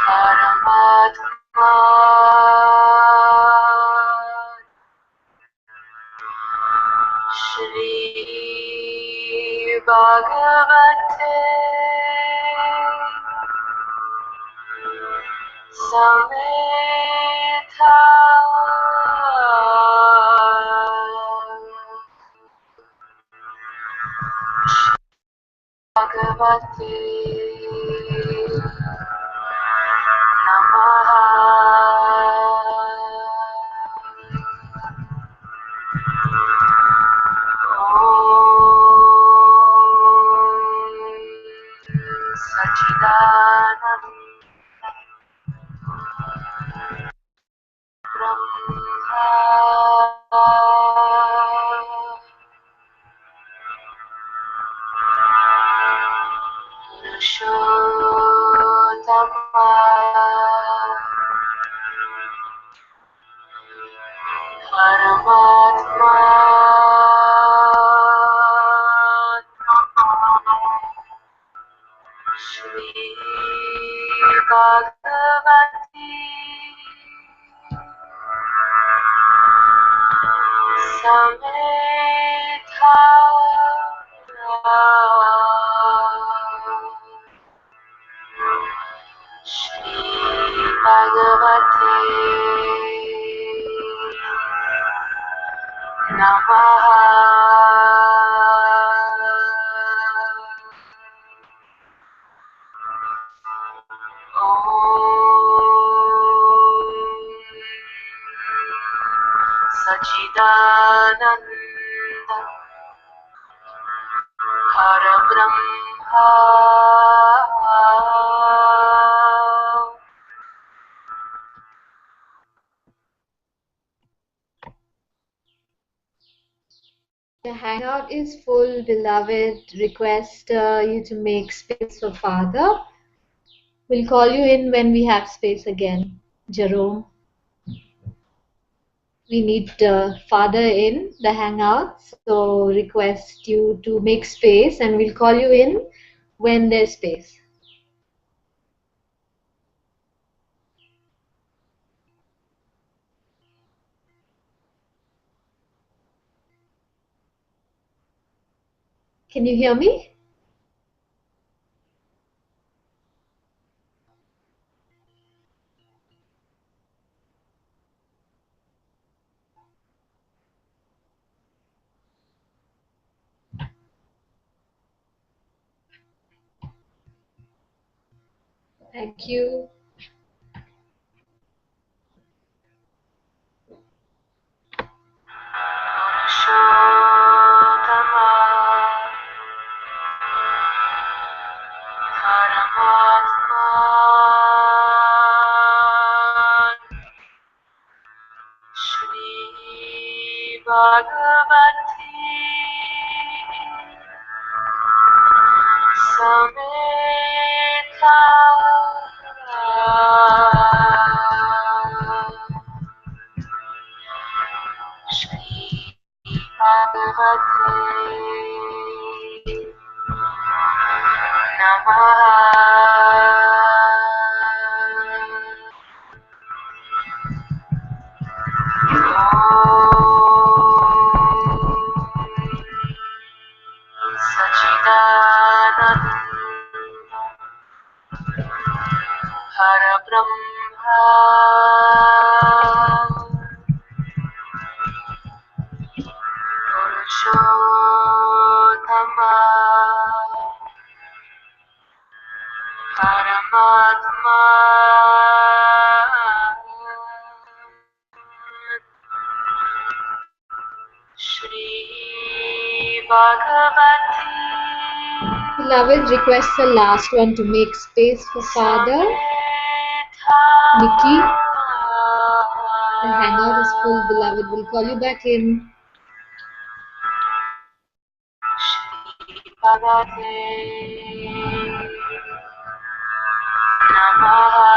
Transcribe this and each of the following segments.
Paramatma Shri Bhagavate Sameta Bhagavate Namaha. Sachidananda Brahma Purushotama Paramatma Shri Bhagavati Sameta Shri Bhagavate Namaha. Sachidananda Parabrahma The hangout is full, beloved. Request you to make space for Father. We'll call you in when we have space again. Jerome, we need Father in the hangout, so request you to make space and we'll call you in when there's space. Can you hear me? Thank you. Purushotama Paramatma Shri Bhagavati Sameta Shri Bhagavate Namaha. Sachidananda Parabrahma Purushotama Paramatma Shri Bhagavati. Beloved, request the last one to make space for Father. Nikki, the hangout is full, beloved. We'll call you back in. Shri Bhagavate Namaha.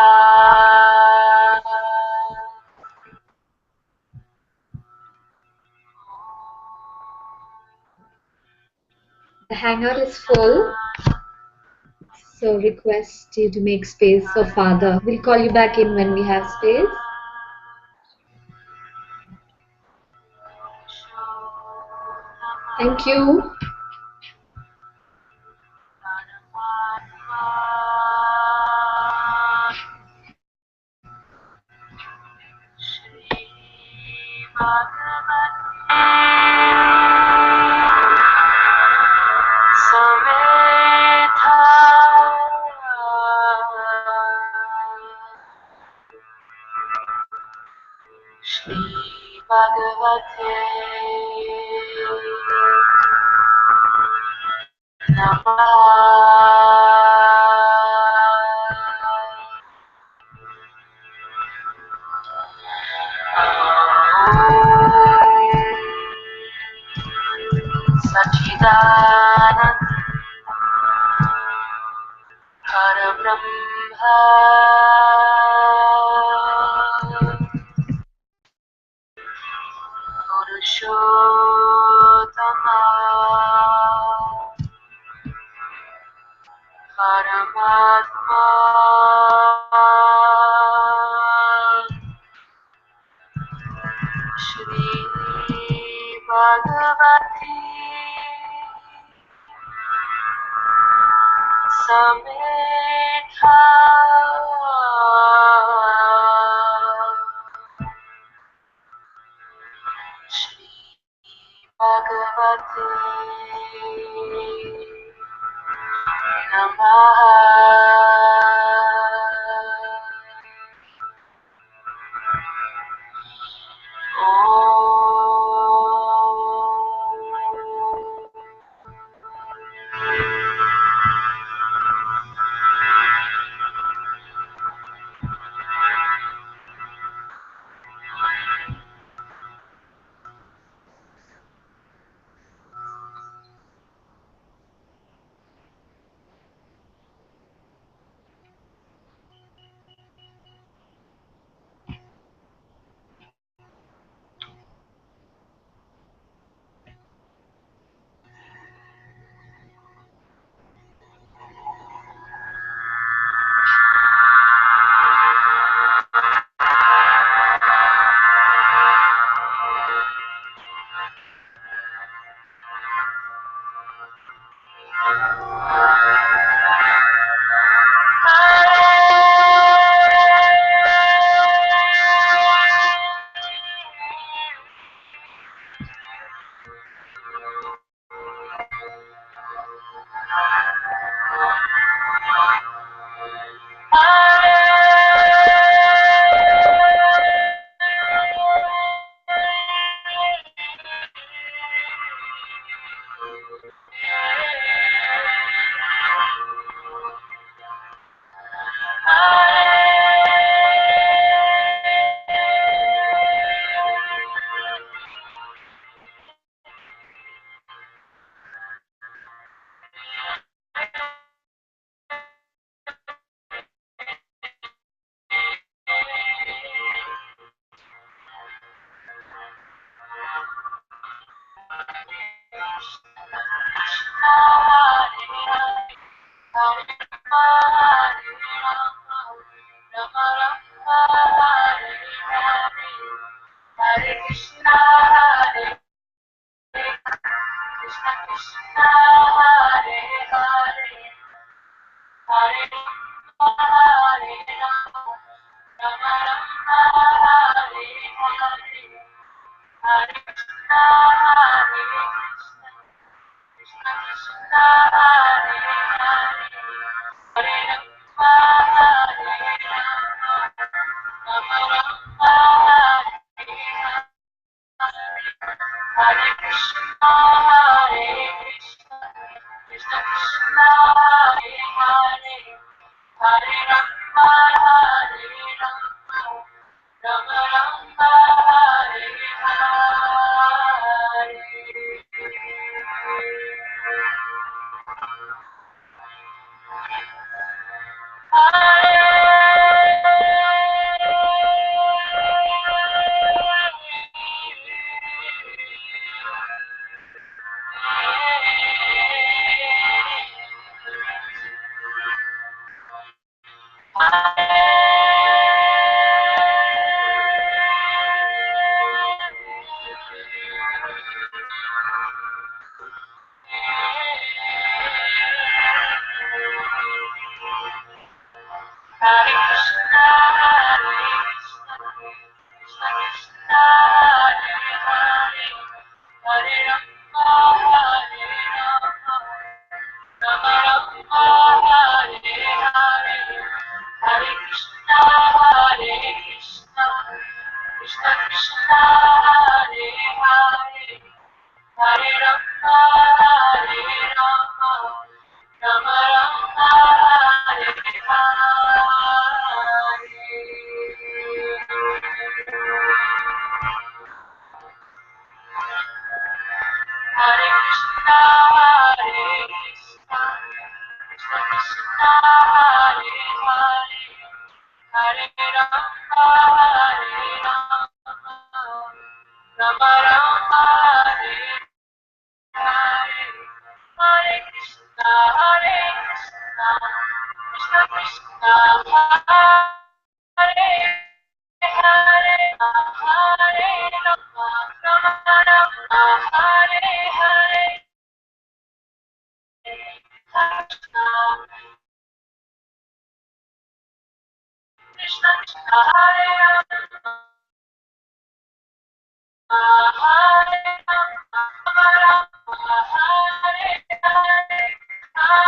The hangout is full, so request you to make space for Father. We'll call you back in when we have space. Thank you. Shri Bhagavate Sachidanand Parabrahma Purushottama Paramatma Shri Bhagavati Samedha Shri Bhagavate Namaha Hare Krishna, Hare Krishna, Krishna, Hare Hare, Hare Hare Rama, Rama Rama, Hare Hare, Hare Krishna, Hare Krishna, Krishna Krishna, Hare Hare, Hare Rama, Hare Rama, Rama Rama, Hare Hare. Hare Krishna, Hare Krishna, Krishna Krishna, Hare Hare, Hare Rama, Hare Rama, Rama Rama, Hare Hare. Krishna Krishna Hare Hare Hare Rama Rama Rama Hare Hare Krishna Krishna Krishna Hare Rama Hare Rama Rama Hare Hare Hare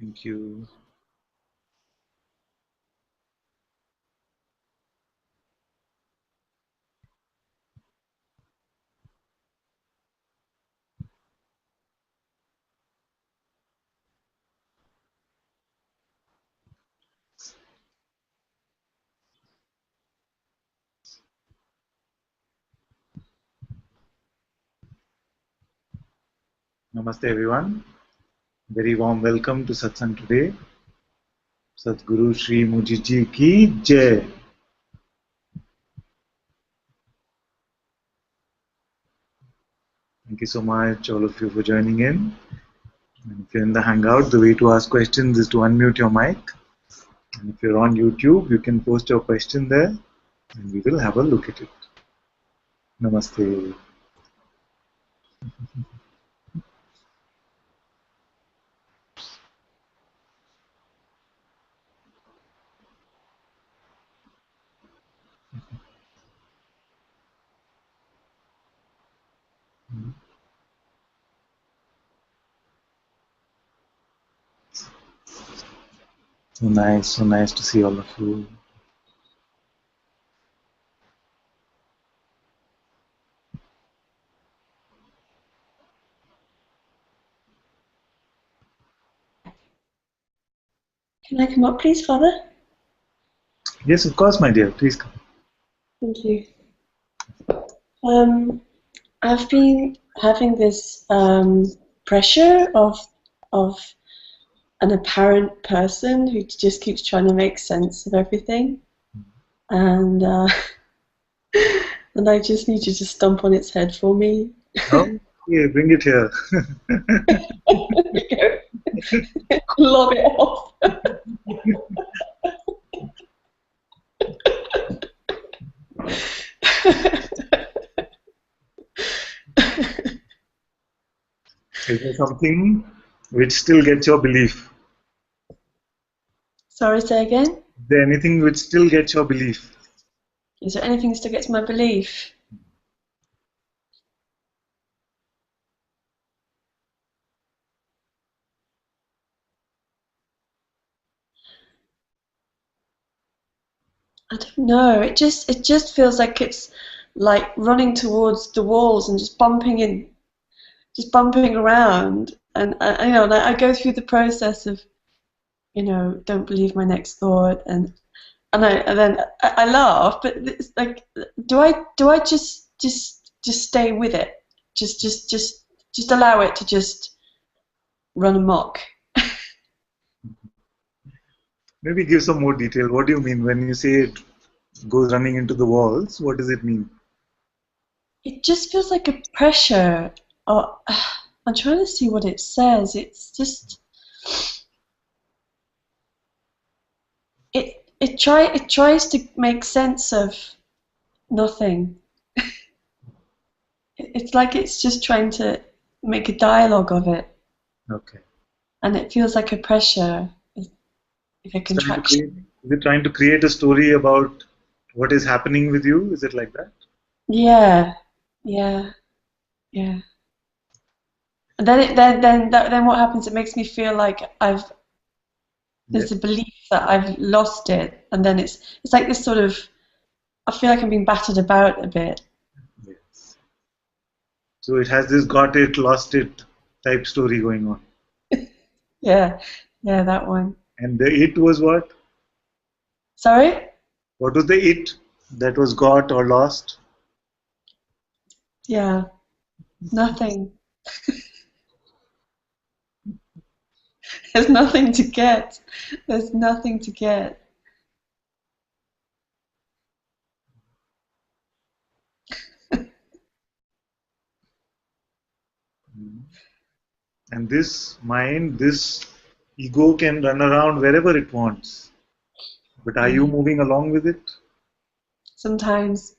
Thank you. Namaste everyone. Very warm welcome to Satsang today. Satguru Shri Mujiji ki Jai. Thank you so much all of you for joining in. And if you're in the Hangout, the way to ask questions is to unmute your mic. And if you're on YouTube, you can post your question there and we will have a look at it. Namaste. So nice to see all of you. Can I come up, please, Father? Yes, of course, my dear. Please come. Thank you. I've been having this pressure of an apparent person who just keeps trying to make sense of everything, and and I just need you to stomp on its head for me. Oh, yeah, bring it here. There we go. Log it off. Is there something which still gets your belief? Sorry, say again? Is there anything which still gets your belief? Is there anything that still gets my belief? I don't know. It just feels like it's like running towards the walls and just bumping around. And I go through the process of, don't believe my next thought, and then I laugh, but it's like, do I just stay with it? Just allow it to just run amok. Maybe give some more detail. What do you mean when you say it goes running into the walls? What does it mean? it just feels like a pressure. Or I'm trying to see what it says. It's just it tries to make sense of nothing. It's like it's just trying to make a dialogue of it, Okay. and it feels like a pressure, if a It's trying to contraction. is it trying to create a story about what is happening with you? Is it like that? Yeah, yeah, yeah. And then what happens? It makes me feel like Yes. there's a belief that I've lost it, and then it's like this sort of, I feel like I'm being battered about a bit. Yes. So it has this got it, lost it type story going on. Yeah, yeah, that one. And the it was what? Sorry? What was the it that was got or lost? Yeah, nothing. There's nothing to get. There's nothing to get. And this mind, this ego can run around wherever it wants. But are you Yeah. moving along with it? Sometimes.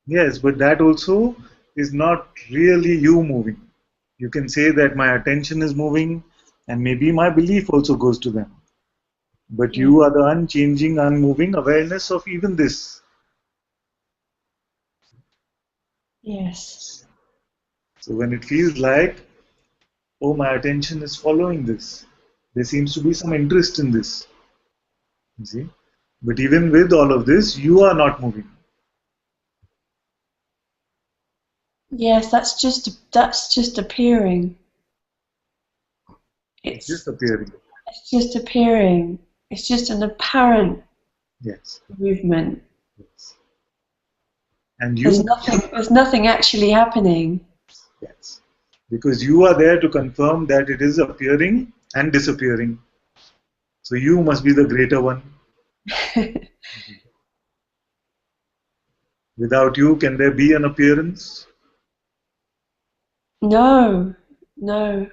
Yes, but that also is not really you moving. You can say that my attention is moving and maybe my belief also goes to them. But Yeah. you are the unchanging, unmoving awareness of even this. Yes. So when it feels like, oh, my attention is following this, there seems to be some interest in this. You see? But even with all of this, you are not moving. Yes, that's just appearing. It's just appearing. It's just appearing. It's just an apparent Yes. movement. Yes. And There's you, nothing actually happening. yes. Because you are there to confirm that it is appearing and disappearing. So you must be the greater one. Without you, can there be an appearance? No, no.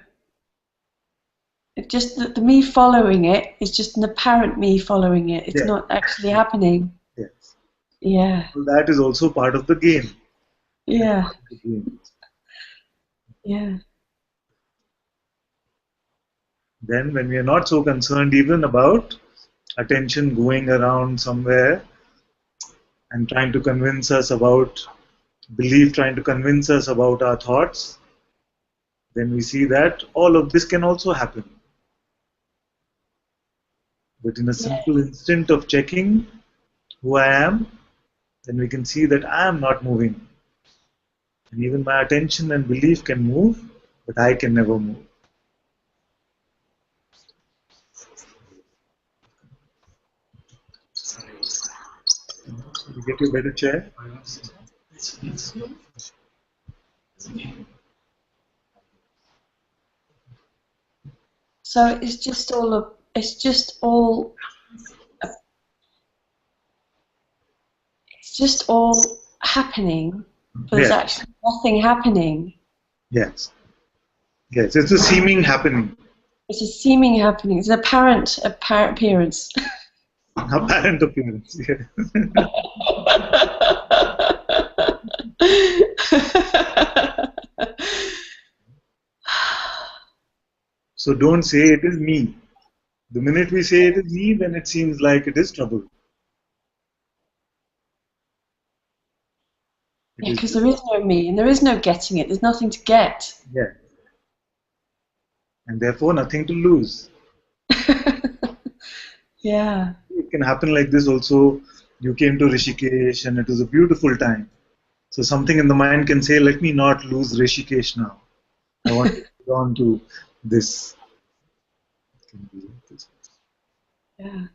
It just the me following it is just an apparent me following it. It's Yes. not actually happening. Yes. Yeah, So that is also part of the game. yeah, The game. yeah, Then, when we are not so concerned even about attention going around somewhere and trying to convince us about belief, trying to convince us about our thoughts, then we see that all of this can also happen. But in a yeah. simple instant of checking who I am, then we can see that I am not moving. And even my attention and belief can move, but I can never move. You get your better chair? So it's just all happening, but there's Yes, actually nothing happening. yes, yes. It's a seeming happening, It's a seeming happening. It's an apparent appearance. apparent appearance. Yeah. So don't say it is me. The minute we say it is me, then it seems like it is trouble. It Yeah, is, because there is no me and there is no getting it. There's nothing to get. yeah, and therefore nothing to lose. Yeah. It can happen like this also. You came to Rishikesh and it was a beautiful time. So something in the mind can say, let me not lose Rishikesh now. I want to hold on to this. It can be like this. Yeah.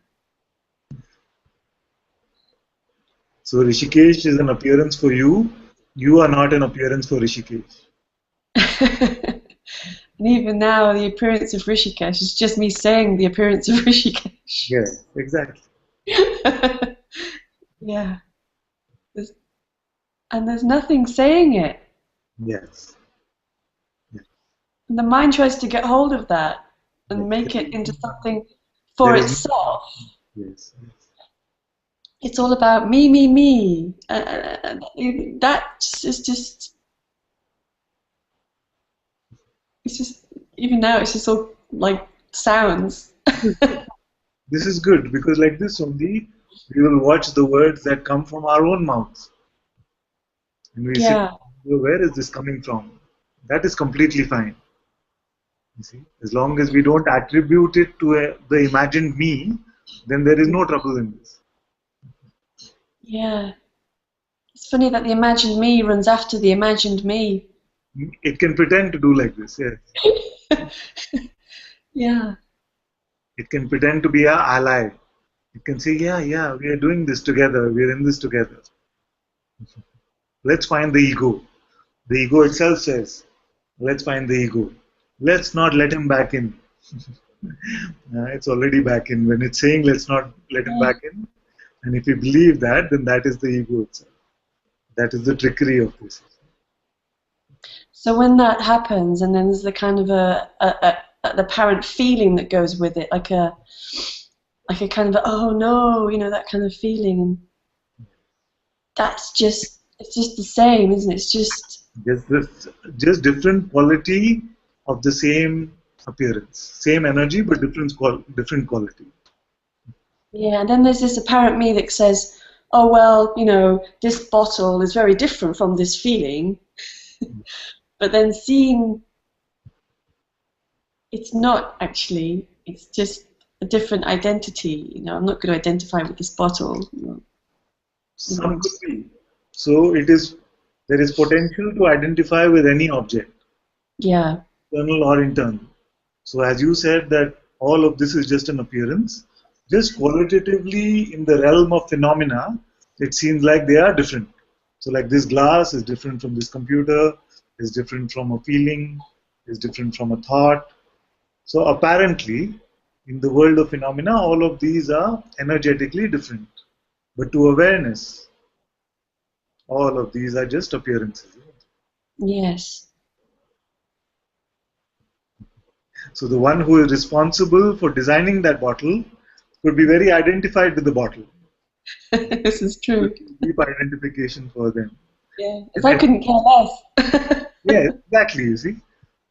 So Rishikesh is an appearance for you. You are not an appearance for Rishikesh. And even now, the appearance of Rishikesh is just me saying the appearance of Rishikesh. Yes, exactly. Yeah. There's- and there's nothing saying it. Yes. And the mind tries to get hold of that and Yes. make it into something for There is itself. yes. It's all about me, me, me. That is just, it's just, even now it's just all like sounds. This is good because like this only we will watch the words that come from our own mouths. And we say, Yeah, where is this coming from? That is completely fine. You see, as long as we don't attribute it to the imagined me, then there is no trouble in this. yeah. It's funny that the imagined me runs after the imagined me. It can pretend to do like this, yes. Yeah, It can pretend to be our ally. It can say, yeah, we are doing this together, we are in this together. Let's find the ego. The ego itself says, let's find the ego. Let's not let him back in. It's already back in. When it's saying let's not let him back in, and if you believe that, then that is the ego itself. That is the trickery of this. so when that happens, and then there's the kind of an apparent feeling that goes with it, like a kind of oh no, that kind of feeling, and it's just the same, isn't it? It's Just different quality of the same appearance, same energy, but different quality. yeah. And then there's this apparent me that says, oh well, this bottle is very different from this feeling, but then seeing it's not actually, it's just a different identity. I'm not going to identify with this bottle. Some could be. So there is potential to identify with any object, Yeah, external or internal. So as you said that all of this is just an appearance, just qualitatively in the realm of phenomena, it seems like they are different. So like this glass is different from this computer, is different from a feeling, is different from a thought. So apparently, in the world of phenomena, all of these are energetically different. But to awareness, all of these are just appearances. yes. So the one who is responsible for designing that bottle could be very identified with the bottle. This is true. Deep identification for them. Yeah, if I couldn't care less. Yeah, exactly, you see.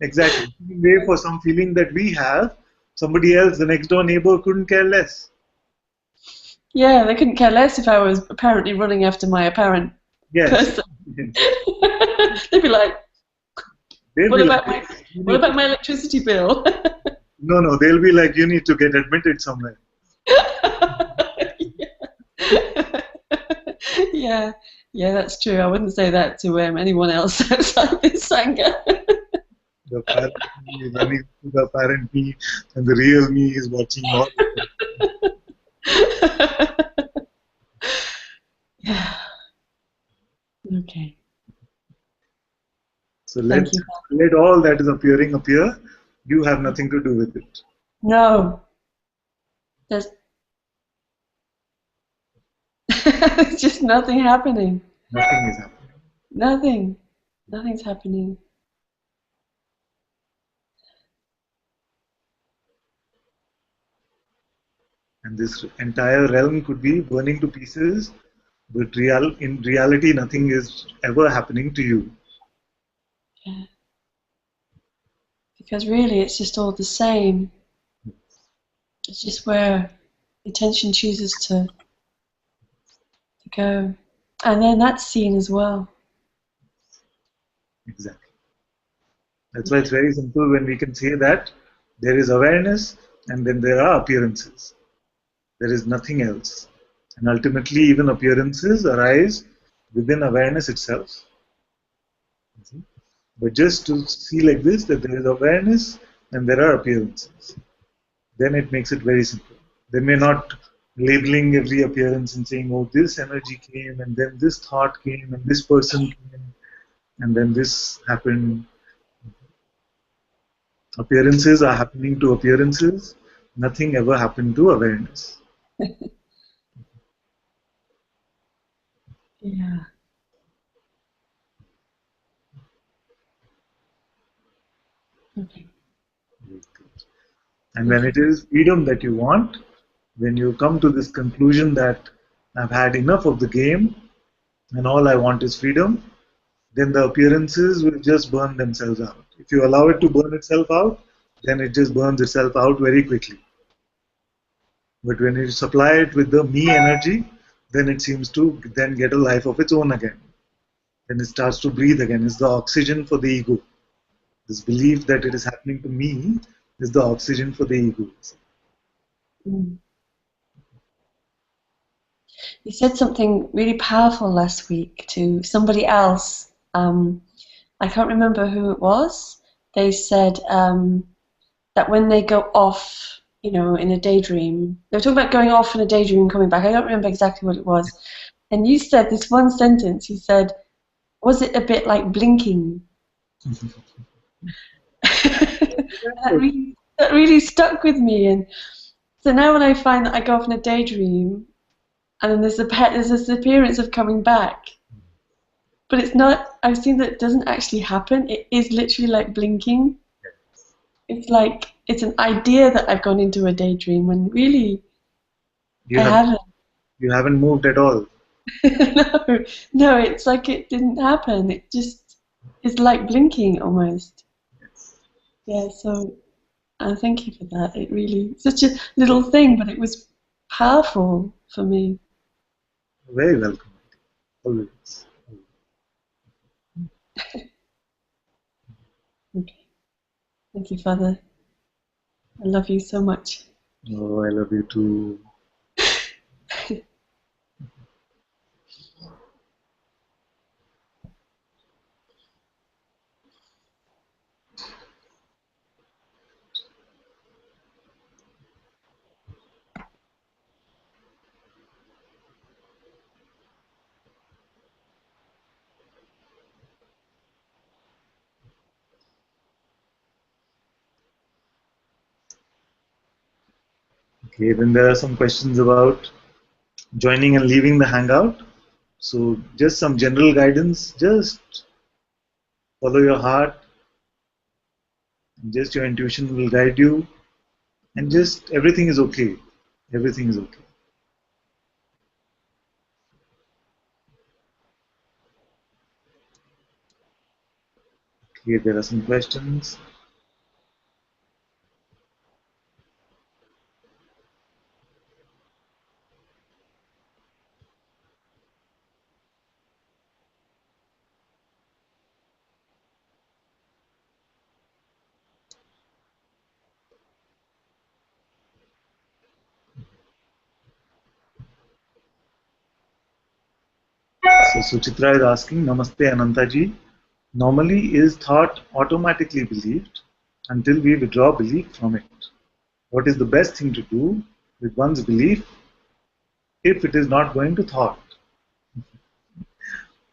Exactly. Way for some feeling that we have, somebody else, the next door neighbor, couldn't care less. Yeah, they couldn't care less if I was apparently running after my apparent Yes. person. They'd be like, They'll what be about like, my electricity bill? No, they'll be like, you need to get admitted somewhere. Yeah, that's true. I wouldn't say that to anyone else outside this Sangha. The parent me is running to the parent me, and the real me is watching all of it. Yeah. Okay. So let all that is appearing appear. You have nothing to do with it. No. There's just nothing happening. Nothing is happening. Nothing. Nothing's happening. And this entire realm could be burning to pieces, but in reality, nothing is ever happening to you. Yeah. Because really, it's just all the same. It's just where the attention chooses to go. And then that's seen as well. Exactly. That's why it's very simple when we can say that there is awareness and then there are appearances. There is nothing else. And ultimately, even appearances arise within awareness itself. But just to see like this, that there is awareness and there are appearances, then it makes it very simple. Then we're not labeling every appearance and saying, oh, this energy came and then this thought came and this person came and then this happened. Appearances are happening to appearances. Nothing ever happened to awareness. Yeah. And when it is freedom that you want, when you come to this conclusion that I've had enough of the game and all I want is freedom, then the appearances will just burn themselves out. If you allow it to burn itself out, then it just burns itself out very quickly. But when you supply it with the me energy, then it seems to then get a life of its own again. Then it starts to breathe again. It's the oxygen for the ego. This belief that it is happening to me is the oxygen for the ego. Mm. You said something really powerful last week to somebody else. I can't remember who it was. They said that when they go off, in a daydream, they were talking about going off in a daydream and coming back. I don't remember exactly what it was. And you said this one sentence. You said, "Was it a bit like blinking?" that really stuck with me. And so now when I find that I go off in a daydream, and then there's this appearance of coming back, but it's not. I've seen that it doesn't actually happen. It is literally like blinking. It's like it's an idea that I've gone into a daydream when really I haven't. You haven't moved at all. No, it's like it didn't happen. It just is like blinking almost. Yeah, so thank you for that. It really, such a little thing, but it was powerful for me. Very welcome. Always. Okay. Thank you, Father. I love you so much. Oh, I love you too. Okay, then there are some questions about joining and leaving the hangout. So just some general guidance, just follow your heart, just your intuition will guide you, and just everything is okay. Everything is okay. Okay, there are some questions. So Suchitra is asking, Namaste Ananta ji. Normally is thought automatically believed until we withdraw belief from it. What is the best thing to do with one's belief if it is not going to thought?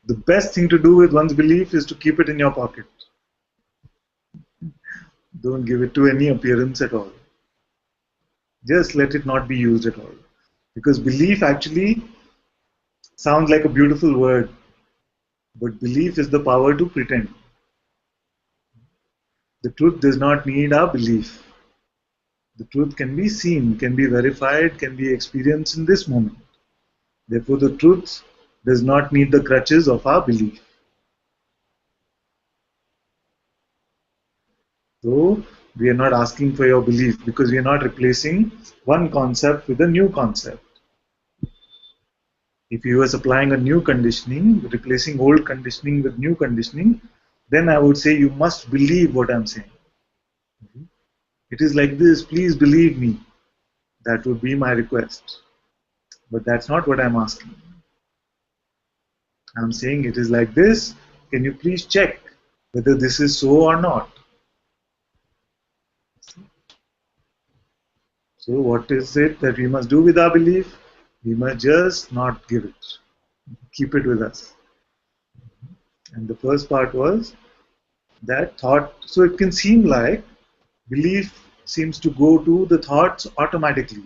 The best thing to do with one's belief is to keep it in your pocket. Don't give it to any appearance at all. Just let it not be used at all. Because belief actually sounds like a beautiful word, but belief is the power to pretend. The truth does not need our belief. The truth can be seen, can be verified, can be experienced in this moment. Therefore, the truth does not need the crutches of our belief. So, we are not asking for your belief because we are not replacing one concept with a new concept. If you were supplying a new conditioning, replacing old conditioning with new conditioning, then I would say you must believe what I'm saying. It is like this, please believe me. That would be my request. But that's not what I'm asking. I'm saying it is like this. Can you please check whether this is so or not? So what is it that we must do with our belief? We must just not give it. Keep it with us. And the first part was that thought. So it can seem like belief seems to go to the thoughts automatically.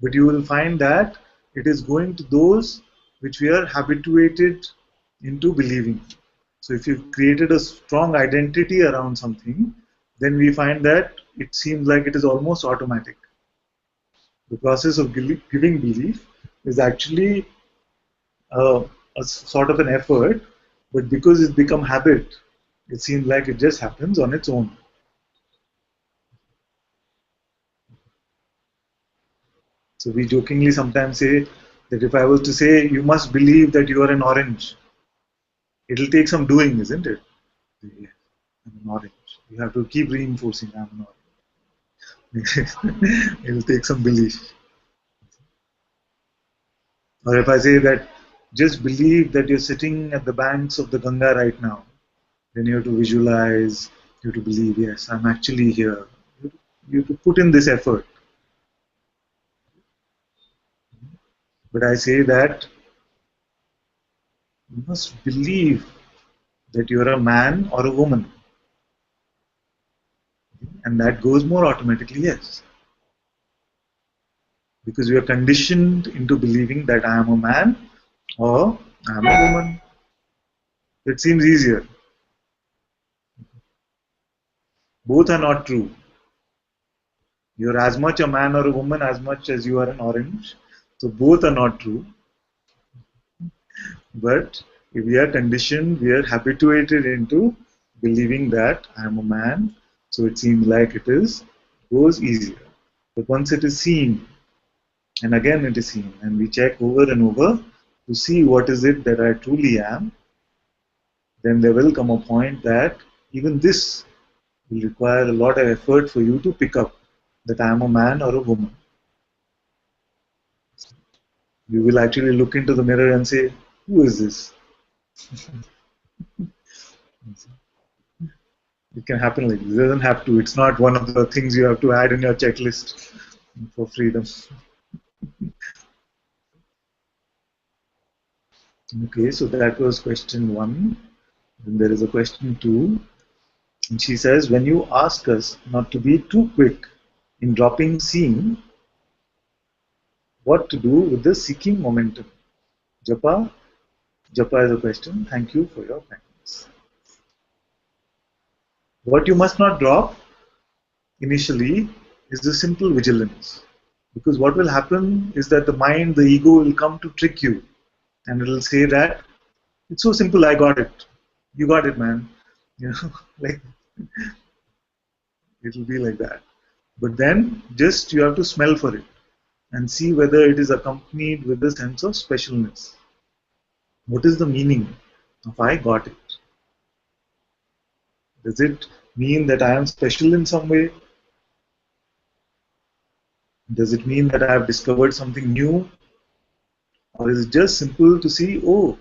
But you will find that it is going to those which we are habituated into believing. So if you've created a strong identity around something, then we find that it seems like it is almost automatic. The process of giving belief is actually a sort of an effort, but because it's become habit, it seems like it just happens on its own. So we jokingly sometimes say that if I was to say, you must believe that you are an orange, it'll take some doing, isn't it? Yeah, I'm an orange. You have to keep reinforcing I'm an orange. It'll take some belief. Or if I say that just believe that you're sitting at the banks of the Ganga right now, then you have to visualize, you have to believe, yes, I'm actually here. You have to put in this effort. But I say that you must believe that you're a man or a woman. And that goes more automatically, yes. Because we are conditioned into believing that I am a man or I am a woman. It seems easier. Both are not true. You're as much a man or a woman as much as you are an orange. So both are not true. But if we are conditioned, we are habituated into believing that I am a man. So it seems like it goes easier. But once it is seen, and again it is seen, and we check over and over to see what is it that I truly am, then there will come a point that even this will require a lot of effort for you to pick up that I am a man or a woman. You will actually look into the mirror and say, who is this? It can happen like this. It doesn't have to. It's not one of the things you have to add in your checklist for freedom. Okay, so that was question 1. Then there is a question 2. And she says, when you ask us not to be too quick in dropping seeing, what to do with the seeking momentum? Japa is a question. Thank you for your kindness. What you must not drop initially is the simple vigilance. Because what will happen is that the mind, the ego will come to trick you. And it will say that, it's so simple, I got it. You got it, man. You know, like, it will be like that. But then, just you have to smell for it and see whether it is accompanied with a sense of specialness. What is the meaning of I got it? Does it mean that I am special in some way? Does it mean that I have discovered something new? Or is it just simple to see, oh,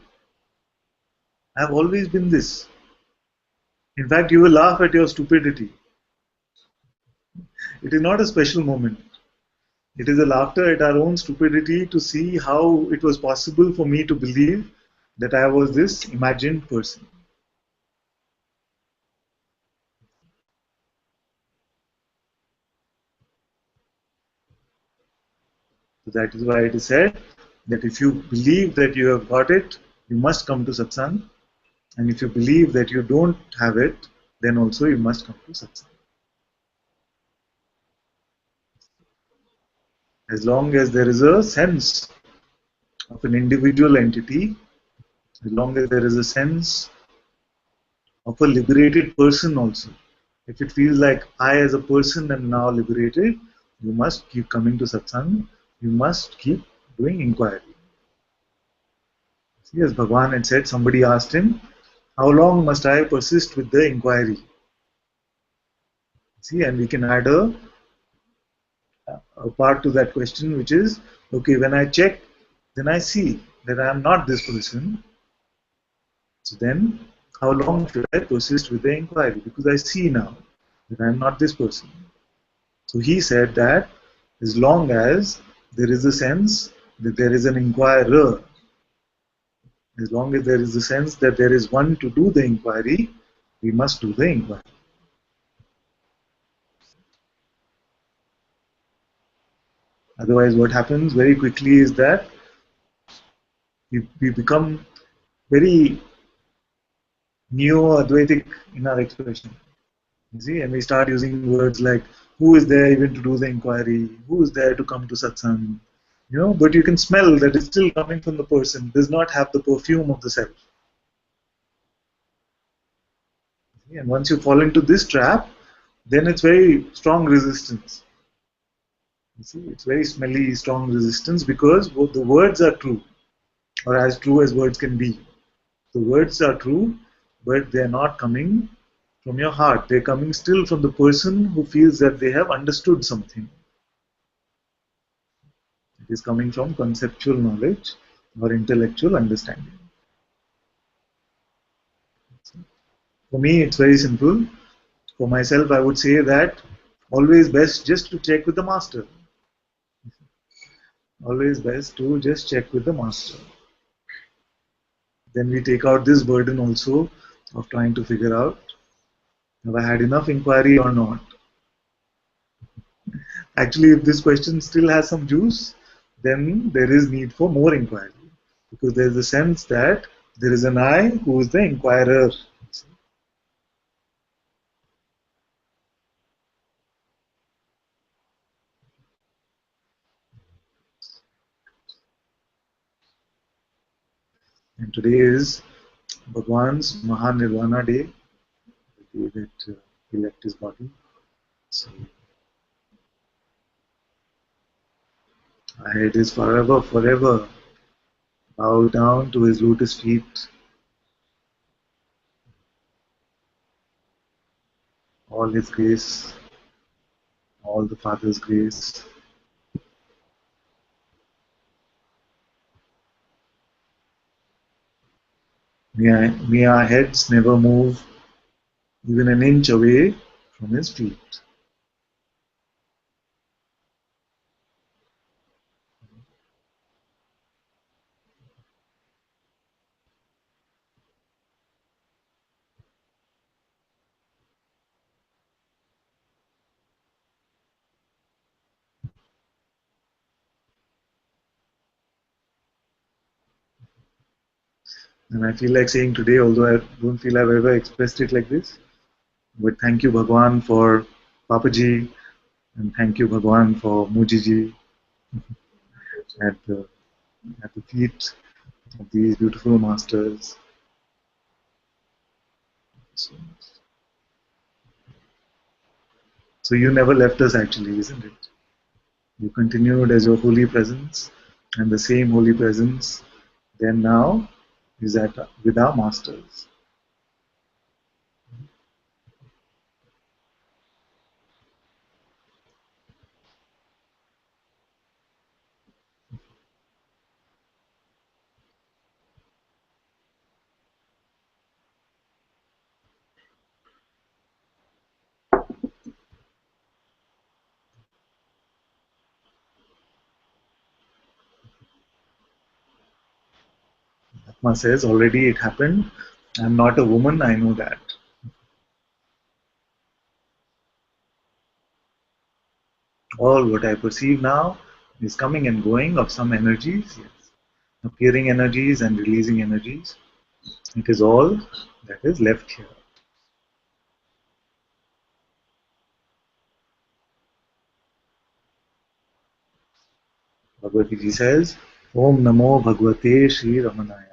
I have always been this? In fact, you will laugh at your stupidity. It is not a special moment. It is a laughter at our own stupidity to see how it was possible for me to believe that I was this imagined person. So that is why it is said that if you believe that you have got it, you must come to satsang. And if you believe that you don't have it, then also you must come to satsang. As long as there is a sense of an individual entity, as long as there is a sense of a liberated person also. If it feels like I as a person am now liberated, you must keep coming to satsang, you must keep doing inquiry. See, as Bhagavan had said, somebody asked him, how long must I persist with the inquiry? See, and we can add a part to that question, which is, okay, when I check, then I see that I am not this person. So then, how long should I persist with the inquiry? Because I see now that I am not this person. So he said that as long as there is a sense that there is an inquirer, as long as there is a sense that there is one to do the inquiry, we must do the inquiry. Otherwise, what happens very quickly is that we become very neo-Advaitic in our expression. You see, and we start using words like Who is there even to do the inquiry? Who is there to come to satsang? But you can smell that it's still coming from the person, does not have the perfume of the self. And once you fall into this trap, then it's very strong resistance. You see, it's very smelly, strong resistance because the words are true, or as true as words can be. The words are true, but they're not coming from your heart. They're coming still from the person who feels that they have understood something. It is coming from conceptual knowledge or intellectual understanding. For me, it's very simple. For myself, I would say that always best just to check with the master. Always best to just check with the master. Then we take out this burden also of trying to figure out, have I had enough inquiry or not? Actually, if this question still has some juice, then there is need for more inquiry. Because there is a sense that there is an I who is the inquirer. And today is Bhagwan's Mahanirvana day, the day that he left his body. So I head is forever bow down to his lotus feet. All his grace, all the Father's grace. May our heads never move even an inch away from his feet. And I feel like saying today, although I don't feel I've ever expressed it like this, but thank you Bhagwan for Papaji, and thank you Bhagwan for Mujiji at the feet of these beautiful masters. So you never left us actually, isn't it? You continued as your holy presence, and the same holy presence then now is with our masters. Atma says, already it happened. I'm not a woman, I know that. All what I perceive now is coming and going of some energies, yes. Appearing energies and releasing energies. It is all that is left here. Bhagavad Gita says, Om Namo Bhagavate Sri Ramanaya.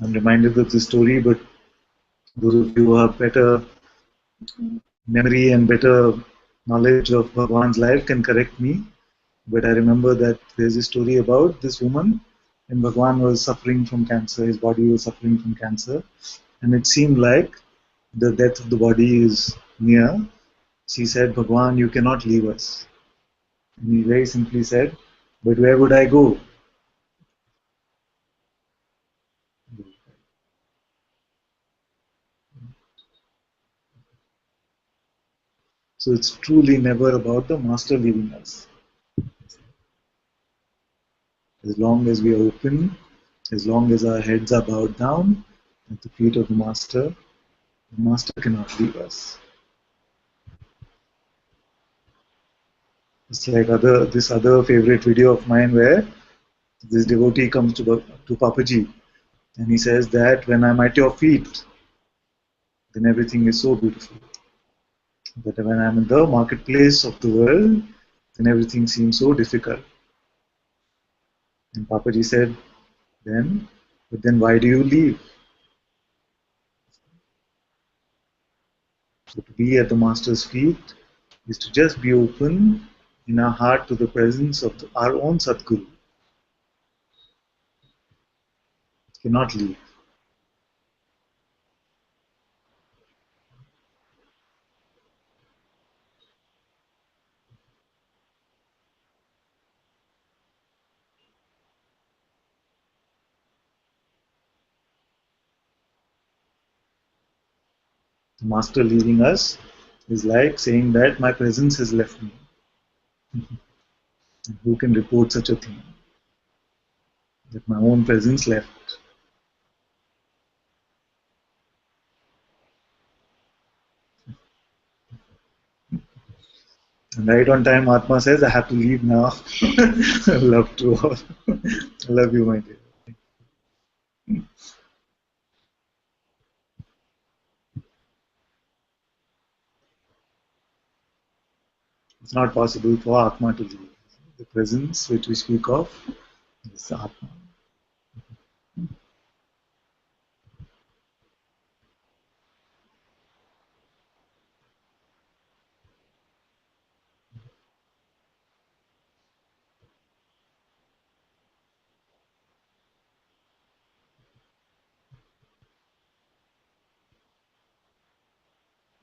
I'm reminded of this story, but those of you who have better memory and better knowledge of Bhagwan's life can correct me. But I remember that there's a story about this woman when Bhagwan was suffering from cancer, his body was suffering from cancer, and it seemed like the death of the body is near. She said, Bhagwan, you cannot leave us. And he very simply said, but where would I go? So it's truly never about the master leaving us. As long as we are open, as long as our heads are bowed down at the feet of the master cannot leave us. It's like this other favorite video of mine where this devotee comes to Papaji and he says that when I'm at your feet, then everything is so beautiful. But when I'm in the marketplace of the world, then everything seems so difficult. And Papaji said, but then why do you leave? So to be at the Master's feet is to just be open in our heart to the presence of our own Satguru. Cannot leave. The Master leaving us is like saying that my presence has left me. And who can report such a thing? That my own presence left. And right on time, Atma says, I have to leave now. Love to all. Love you, my dear. It's not possible for Atma to leave. The presence which we speak of is Atma.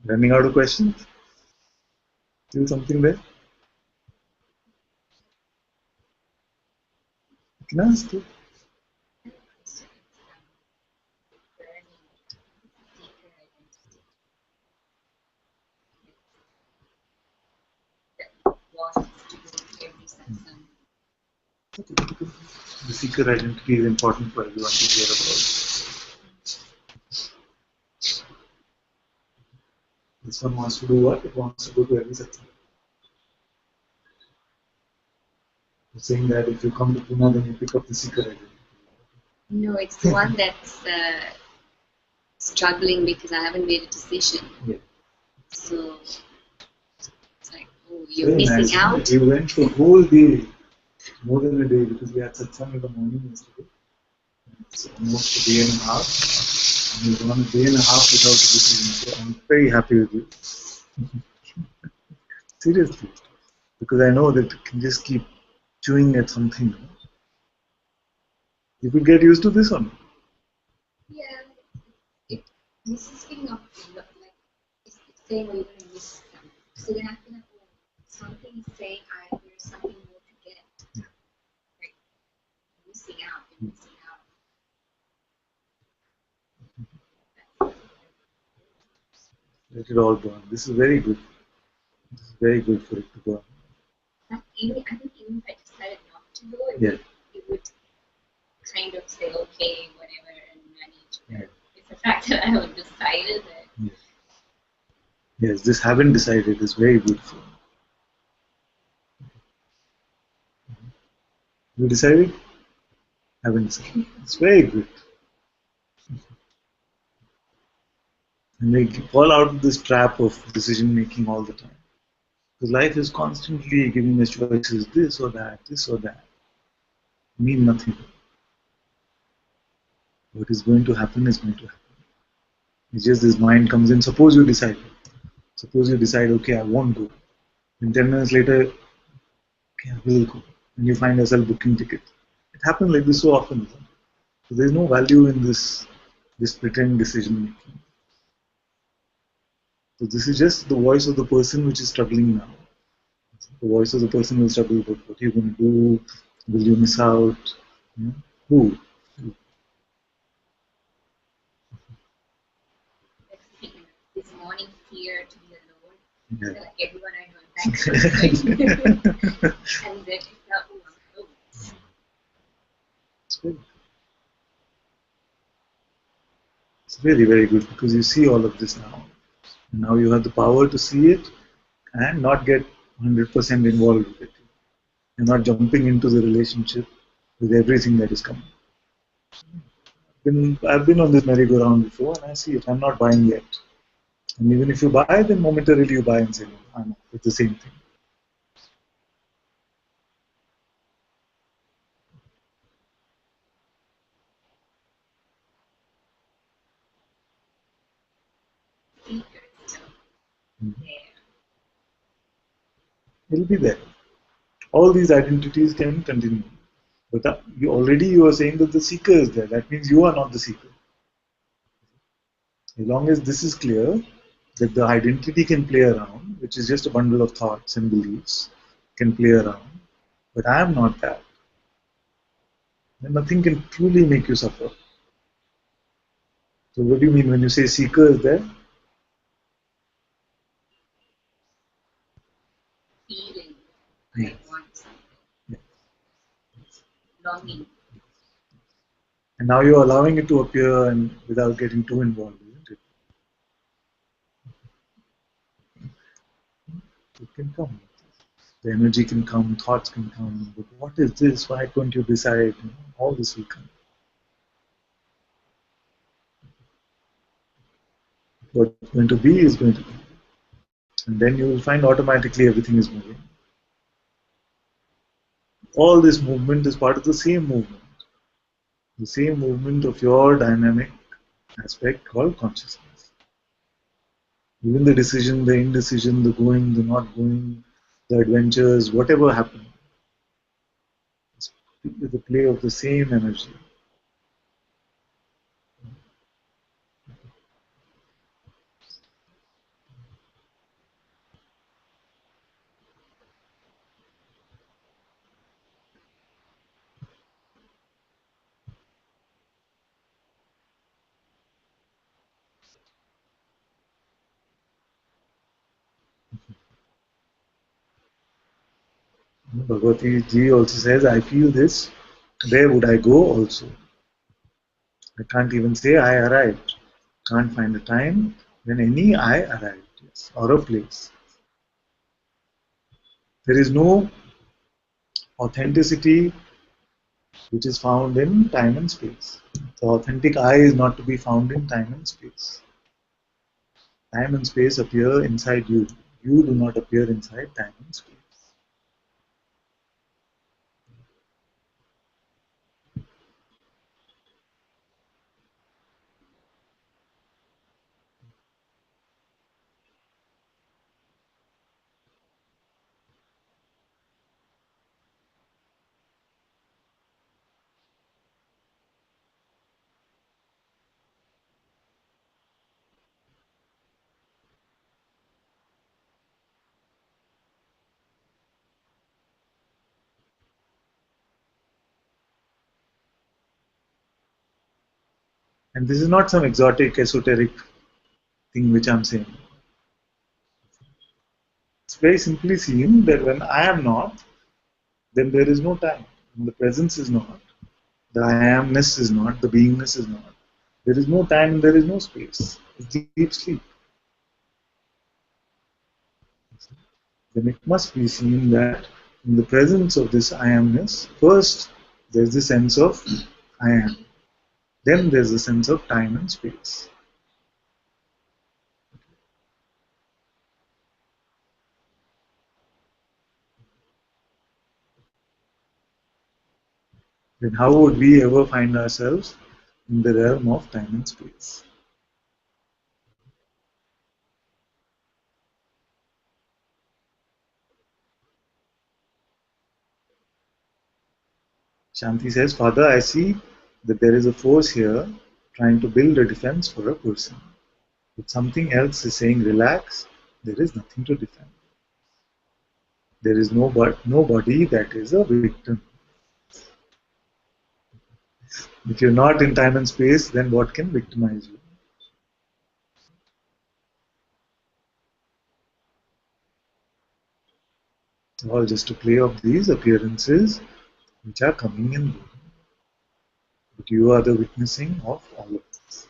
Running out of questions? Still something there? You can ask it. The seeker identity is important for everyone to hear about. This one wants to do what? It wants to go to every satsang. You're saying that if you come to Pune, then you pick up the seeker identity. No, it's the one that's struggling because I haven't made a decision. Yeah. So it's like, oh, you're Very missing nice. out. We went the whole day, more than a day, because we had satsang in the morning yesterday. It's almost a day and a half. And we've gone a day and a half without a decision. So I'm very happy with you. Seriously. Because I know that you can just keep chewing at something. You could get used to this one. Yeah, it consisting of like it's saying we're going to miss them. So then I feel like, oh, something is saying there's something more to get. Yeah. Like missing out, you're missing out. Let it all go on. This is very good. This is very good for it to go on. I think even if I decided not to go, it would kind of say, okay, whatever, and manage. Yeah. It's the fact that I haven't decided that. Yes, this haven't decided is very beautiful. You decided? Haven't decided. It's very good. And we fall out of this trap of decision making all the time. Because life is constantly giving us choices, this or that, this or that. Mean nothing. What is going to happen is going to happen. It's just this mind comes in. Suppose you decide, okay, I won't go. And 10 minutes later, okay, I will go. And you find yourself booking tickets. It happens like this so often. So there's no value in this pretend decision making. So this is just the voice of the person which is struggling now. The voice of the person who will struggle about what you're going to do, will you miss out? Hmm? Who? This morning fear to be alone. Yeah. So like everyone I know back and then it's not alone. It's good. It's very, very good because you see all of this now. Now you have the power to see it and not get 100% involved with it. You're not jumping into the relationship with everything that is coming. I've been on this merry-go-round before and I see it. I'm not buying yet. And even if you buy, then momentarily you buy and say, no, I'm not. It's the same thing. Seeker is still there. It'll be there. All these identities can continue. But you are saying that the seeker is there. That means you are not the seeker. As long as this is clear, that the identity can play around, which is just a bundle of thoughts and beliefs, can play around. But I am not that. Then nothing can truly make you suffer. So what do you mean when you say seeker is there? Feeling Yes. I want something. Yes. Longing. And now you're allowing it to appear and without getting too involved, isn't it? It can come. The energy can come, thoughts can come. But what is this? Why can't you decide? All this will come. What's going to be is going to be. And then you will find automatically everything is moving. All this movement is part of the same movement of your dynamic aspect called consciousness. Even the decision, the indecision, the going, the not going, the adventures, whatever happens, is the play of the same energy. Bhagavati Ji also says, I feel this, where would I go also? I can't even say I arrived. Can't find a time when any I arrived, yes, or a place. There is no authenticity which is found in time and space. The authentic I is not to be found in time and space. Time and space appear inside you. You do not appear inside time and space. And this is not some exotic, esoteric thing which I'm saying. It's very simply seen that when I am not, then there is no time. When the presence is not, the I amness is not, the beingness is not. There is no time, there is no space. It's deep sleep. Then it must be seen that in the presence of this I amness, first there's the sense of I am. Then there's a sense of time and space. Then how would we ever find ourselves in the realm of time and space? Shanti says, Father, I see that there is a force here trying to build a defense for a person. But something else is saying, relax, there is nothing to defend. There is nobody that is a victim. If you're not in time and space, then what can victimize you? All just a play of these appearances which are coming and going. But you are the witnessing of all of this.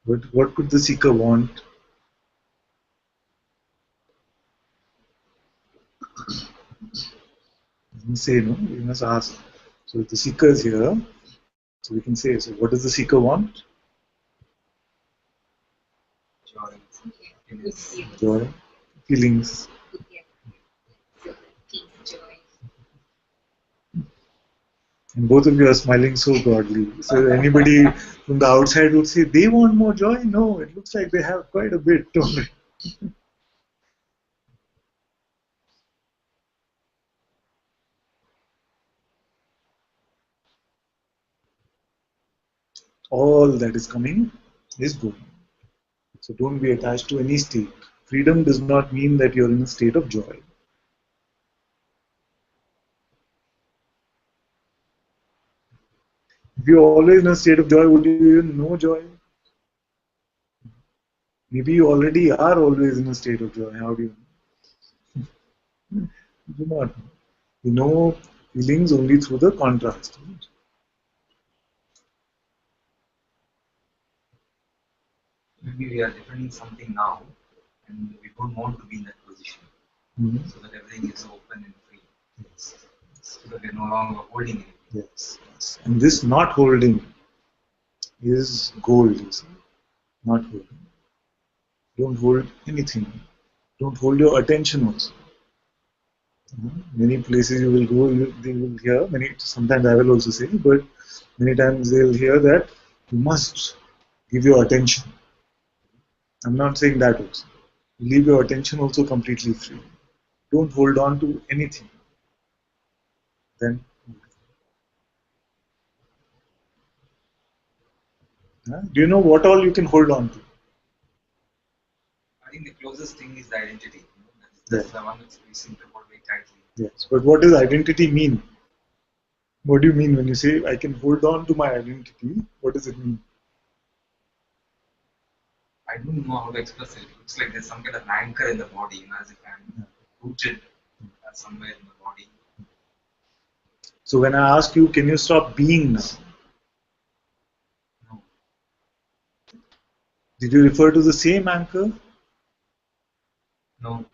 But what could the seeker want? You must say, no, you must ask. So if the seeker is here, so we can say, so what does the seeker want? Joy. Joy, feelings. Joy. And both of you are smiling so broadly. So anybody from the outside would say, they want more joy? No, it looks like they have quite a bit, don't they? All that is coming is going. So don't be attached to any state. Freedom does not mean that you're in a state of joy. If you're always in a state of joy, would you even know joy? Maybe you already are always in a state of joy. How do you know? You do not know. You know feelings only through the contrast. Maybe we are defending something now and we don't want to be in that position. Mm-hmm. So that everything is open and free. Yes. So that we are no longer holding it. Yes, yes. And this not holding is gold, you see. Not holding. Don't hold anything. Don't hold your attention also. Many places you will go, they will hear, sometimes I will also say, but many times they will hear that you must give your attention. I'm not saying that also. Leave your attention also completely free. Don't hold on to anything. Then, do you know what all you can hold on to? I think the closest thing is the identity. That's the one which we seem to hold very tightly. Yes, but what does identity mean? What do you mean when you say I can hold on to my identity? What does it mean? I don't know how to express it. It looks like there's some kind of anchor in the body, as if I'm rooted somewhere in the body. So when I ask you, can you stop being now? No. Did you refer to the same anchor? No.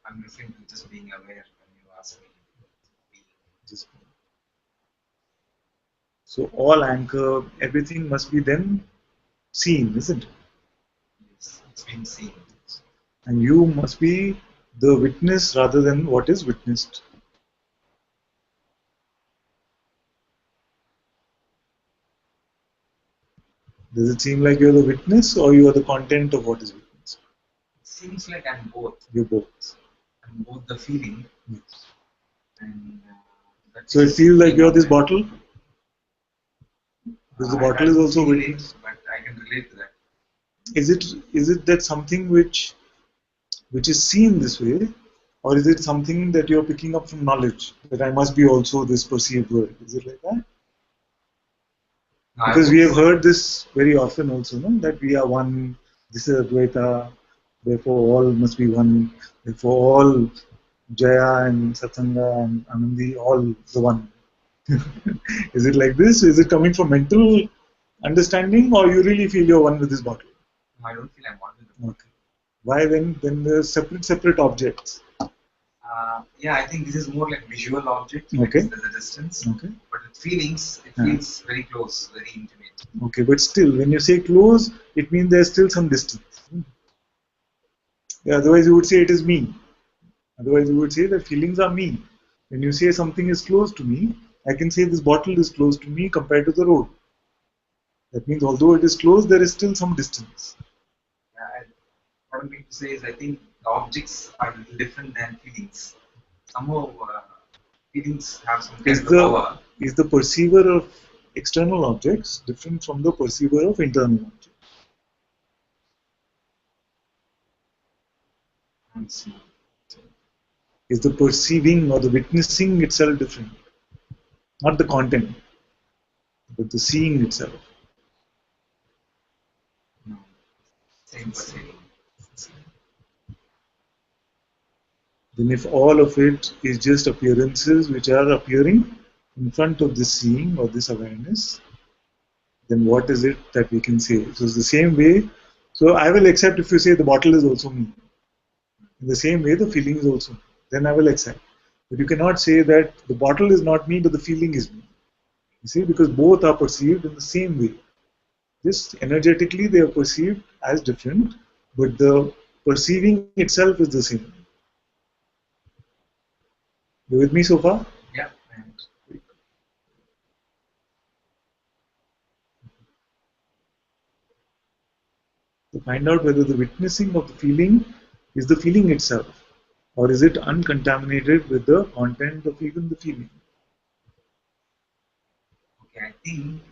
I'm referring to just being aware when you ask me. Just so all anchor, everything must be then seen, isn't it? Yes, it's being seen. And you must be the witness rather than what is witnessed. Does it seem like you're the witness or you are the content of what is witnessed? It seems like I'm both. You're both. I'm both the feeling. Yes. And so it feels like you're this bottle? Because the bottle is also witness. But I can relate to that. Is it that something which is seen this way, or is it something that you're picking up from knowledge, that I must be also this perceived world? Is it like that? No, because we have heard this very often also, no? That we are one, this is Advaita, therefore all must be one, therefore all Jaya and Satsanga and Anandi, all the one. Is it like this? Is it coming from mental understanding, or you really feel you're one with this bottle? No, I don't feel I'm one with the bottle. Okay. Why then there's separate objects? Yeah, I think this is more like visual object. Okay. There's a distance. Okay. But with feelings, it feels very close, very intimate. Okay, but still, when you say close, it means there's still some distance. Yeah, otherwise you would say it is me. Otherwise you would say that feelings are me. When you say something is close to me, I can say this bottle is close to me compared to the road. That means although it is close, there is still some distance. What I'm trying to say is I think the objects are a little different than feelings. Somehow feelings have some kind of power. Is the perceiver of external objects different from the perceiver of internal objects? Is the perceiving or the witnessing itself different? Not the content, but the seeing itself. No. Same perceiving. Then if all of it is just appearances which are appearing in front of this seeing or this awareness, then what is it that we can say? So it's the same way. So I will accept if you say the bottle is also me. In the same way, the feeling is also me. Then I will accept. But you cannot say that the bottle is not me, but the feeling is me. You see, because both are perceived in the same way. Just energetically, they are perceived as different, but the perceiving itself is the same. You with me so far? Yeah. To find out whether the witnessing of the feeling is the feeling itself, or is it uncontaminated with the content of even the feeling? Okay, I think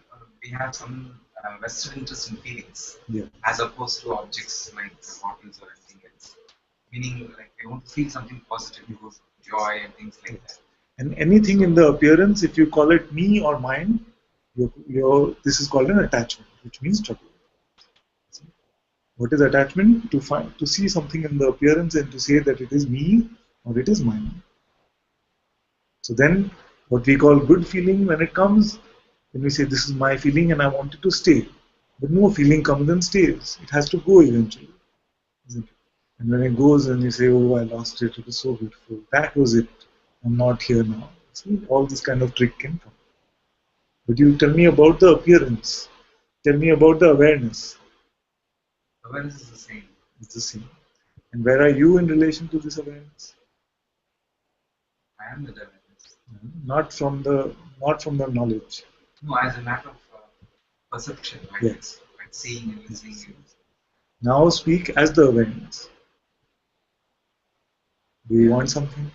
we have some vested interest in feelings, Yeah. as opposed to objects like bottles or anything else. Meaning, like we want to feel something positive, joy and things like that. And anything in the appearance, if you call it me or mine, this is called an attachment, which means trouble. What is attachment? To see something in the appearance and to say that it is me or it is mine. So then, what we call good feeling, when it comes, when we say this is my feeling and I want it to stay, but no feeling comes and stays. It has to go eventually, isn't it? And when it goes and you say, oh, I lost it, it was so beautiful, that was it, I'm not here now. See, all this kind of trick can come. But you tell me about the appearance, tell me about the awareness. Awareness is the same. It's the same. And where are you in relation to this awareness? I am the awareness. Not from the knowledge. No, as a matter of perception, right? Yes. Like seeing and listening. Now speak as the awareness. Do you want something?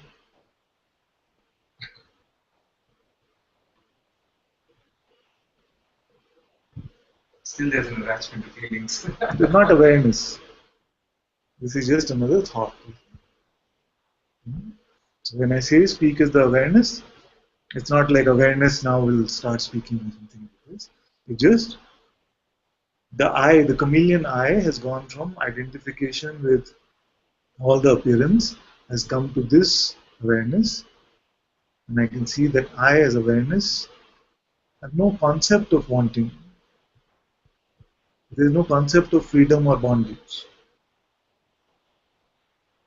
Still there's an attachment to feelings. It's not awareness. This is just another thought. So when I say speak as the awareness, it's not like awareness now will start speaking or something like this. It's just the eye, the chameleon eye has gone from identification with all the appearance, has come to this awareness, and I can see that I as awareness have no concept of wanting. There is no concept of freedom or bondage.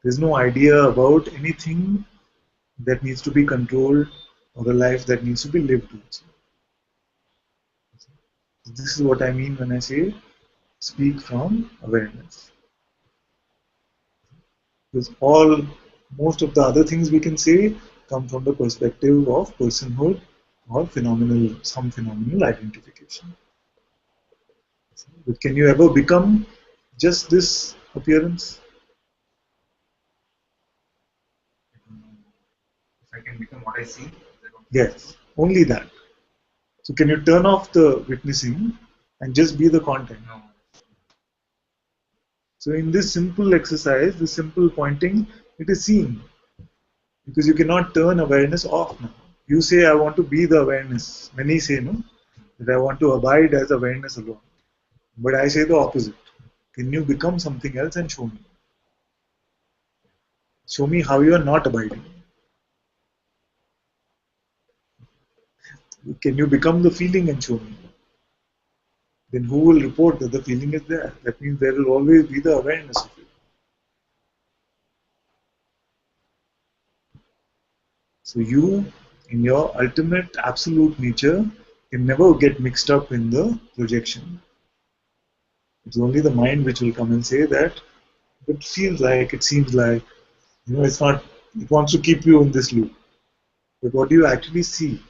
There is no idea about anything that needs to be controlled or a life that needs to be lived also. This is what I mean when I say speak from awareness. Because most of the other things we can say come from the perspective of personhood or some phenomenal identification. But can you ever become just this appearance? If I can become what I see. Yes, only that. So can you turn off the witnessing and just be the content? No. So in this simple exercise, this simple pointing, it is seeing. Because you cannot turn awareness off now. You say, I want to be the awareness. Many say, no, that I want to abide as awareness alone. But I say the opposite. Can you become something else and show me? Show me how you are not abiding. Can you become the feeling and show me? then who will report that the feeling is there? That means there will always be the awareness of it. So you, in your ultimate absolute nature, can never get mixed up in the projection. It's only the mind which will come and say that it feels like, it seems like, it's not, it wants to keep you in this loop. But what do you actually see?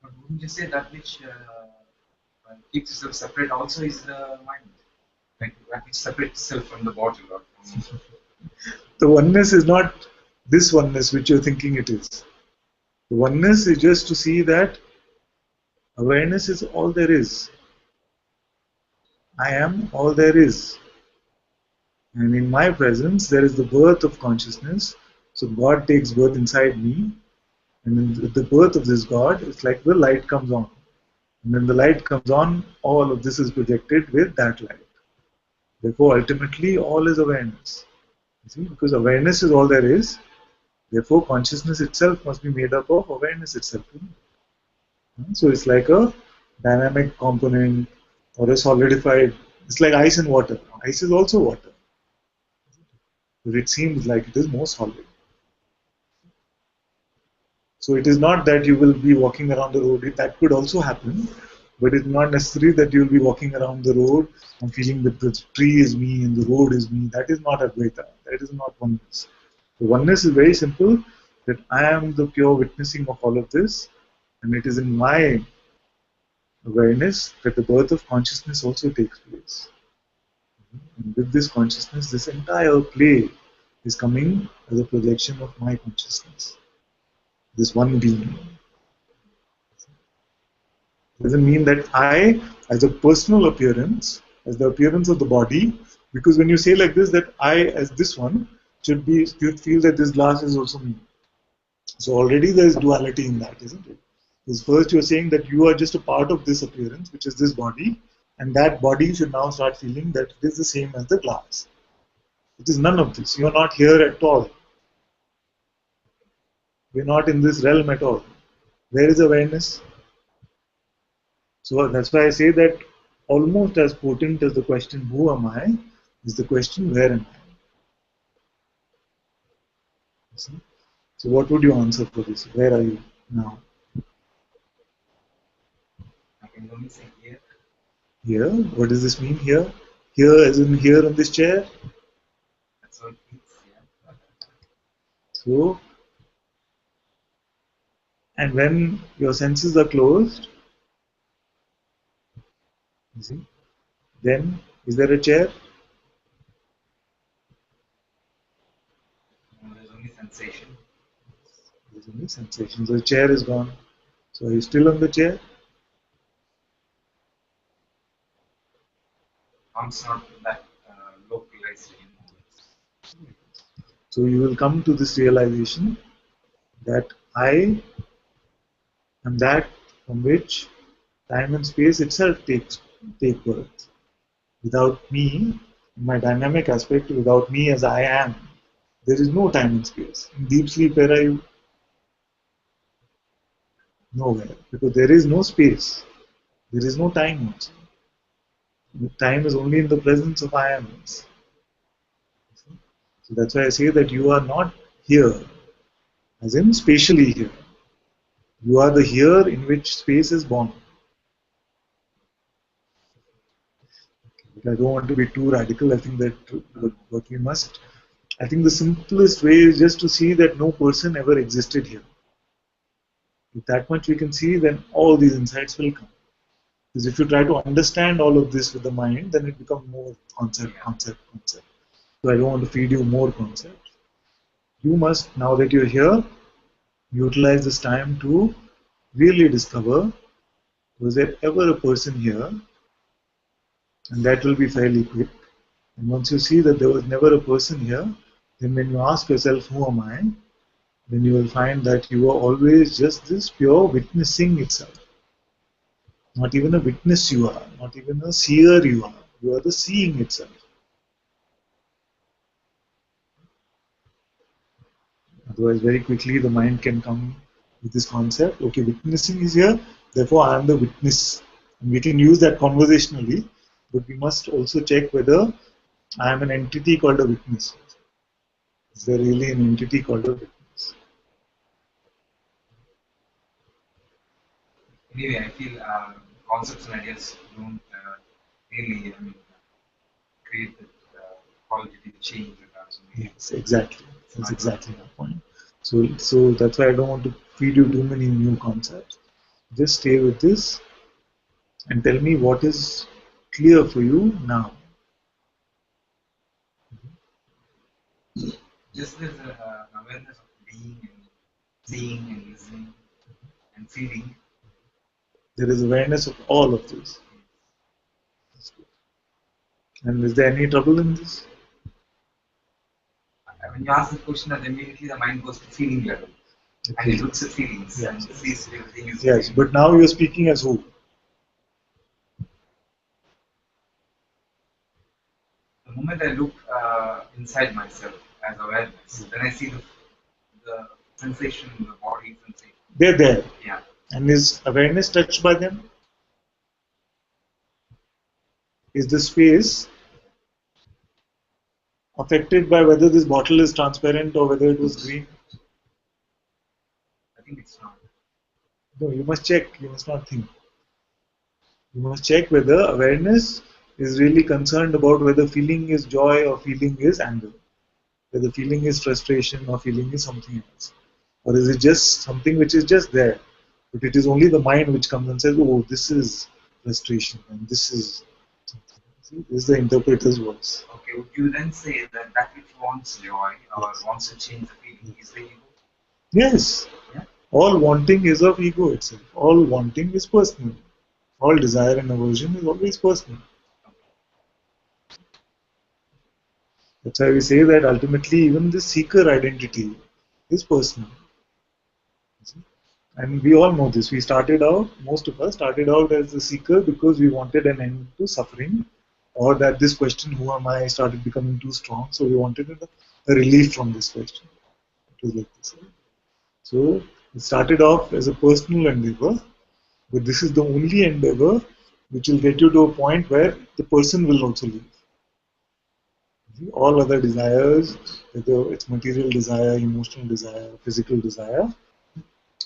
But wouldn't you say that which keeps itself separate also is the mind? Like that which separates itself from the bottle or from The oneness is not this oneness which you're thinking it is. The oneness is just to see that awareness is all there is. I am all there is. And in my presence, there is the birth of consciousness. So God takes birth inside me. And in the birth of this God, it's like the light comes on. And when the light comes on, all of this is projected with that light. Therefore, ultimately, all is awareness. You see, because awareness is all there is. Therefore, consciousness itself must be made up of awareness itself. So it's like a dynamic component or a solidified. It's like ice and water. Ice is also water, but it seems like it is more solid. So it is not that you will be walking around the road. That could also happen, but it's not necessary that you will be walking around the road and feeling that the tree is me and the road is me. That is not Advaita. That is not oneness. The oneness is very simple, that I am the pure witnessing of all of this, and it is in my awareness that the birth of consciousness also takes place. And with this consciousness, this entire play is coming as a projection of my consciousness. This one being. Doesn't mean that I, as a personal appearance, as the appearance of the body, because when you say like this, that I, as this one, should feel that this glass is also me. So already there is duality in that, isn't it? Because first you are saying that you are just a part of this appearance, which is this body, and that body should now start feeling that it is the same as the glass. It is none of this. You are not here at all. We are not in this realm at all. Where is awareness? So that's why I say that almost as potent as the question, who am I, is the question, where am I? See? So what would you answer for this? Where are you now? I can only say here. Here? What does this mean here? Here as in here on this chair? That's what it means, yeah. So, and when your senses are closed, you see, then is there a chair? There's only sensation. There's only sensation. So the chair is gone. So are you still on the chair? It's not that localized anymore. So you will come to this realization that I am that from which time and space itself take birth. Without me, in my dynamic aspect, without me as I am, there is no time and space. In deep sleep, where are you? Nowhere. Because there is no space. There is no time also. The time is only in the presence of I amness. So that's why I say that you are not here, as in spatially here. You are the here in which space is born. But I don't want to be too radical. I think that what we must, I think the simplest way is just to see that no person ever existed here. If that much we can see, then all these insights will come. Because if you try to understand all of this with the mind, then it becomes more concept. So I don't want to feed you more concepts. You must, now that you're here, utilize this time to really discover, was there ever a person here? And that will be fairly quick. And once you see that there was never a person here, then when you ask yourself, who am I? Then you will find that you are always just this pure witnessing itself. Not even a witness you are, not even a seer you are the seeing itself. Otherwise, very quickly the mind can come with this concept, okay, witnessing is here, therefore I am the witness. We can use that conversationally, but we must also check whether I am an entity called a witness. Is there really an entity called a witness? Anyway, I feel concepts and ideas don't really create the qualitative change that happens. Yes, exactly. That's exactly my point. So that's why I don't want to feed you too many new concepts. Just stay with this and tell me what is clear for you now. Just there's an awareness of being and seeing and listening and feeling. There is awareness of all of this. And is there any trouble in this? When you ask the question, that immediately the mind goes to feeling level. And it looks at feelings and sees everything is. Yes, but now you're speaking as who? The moment I look inside myself as awareness, then I see the sensation in the body sensation. They're there. Yeah. And is awareness touched by them? Is the space affected by whether this bottle is transparent or whether it was green? I think it's not. No, you must check. You must not think. You must check whether awareness is really concerned about whether feeling is joy or feeling is anger, whether feeling is frustration or feeling is something else, or is it just something which is just there, but it is only the mind which comes and says, "Oh, this is frustration and this is." See, this is the interpreter's voice. Okay, would you then say that that which wants joy or wants to change the feeling is the ego? Yes. Yeah. All wanting is of ego itself. All wanting is personal. All desire and aversion is always personal. That's why we say that ultimately even the seeker identity is personal. And we all know this. We started out, most of us started out as a seeker because we wanted an end to suffering, or that this question, who am I, started becoming too strong. So we wanted a relief from this question. It was like this. So it started off as a personal endeavor, but this is the only endeavor which will get you to a point where the person will also leave. All other desires, whether it's material desire, emotional desire, physical desire,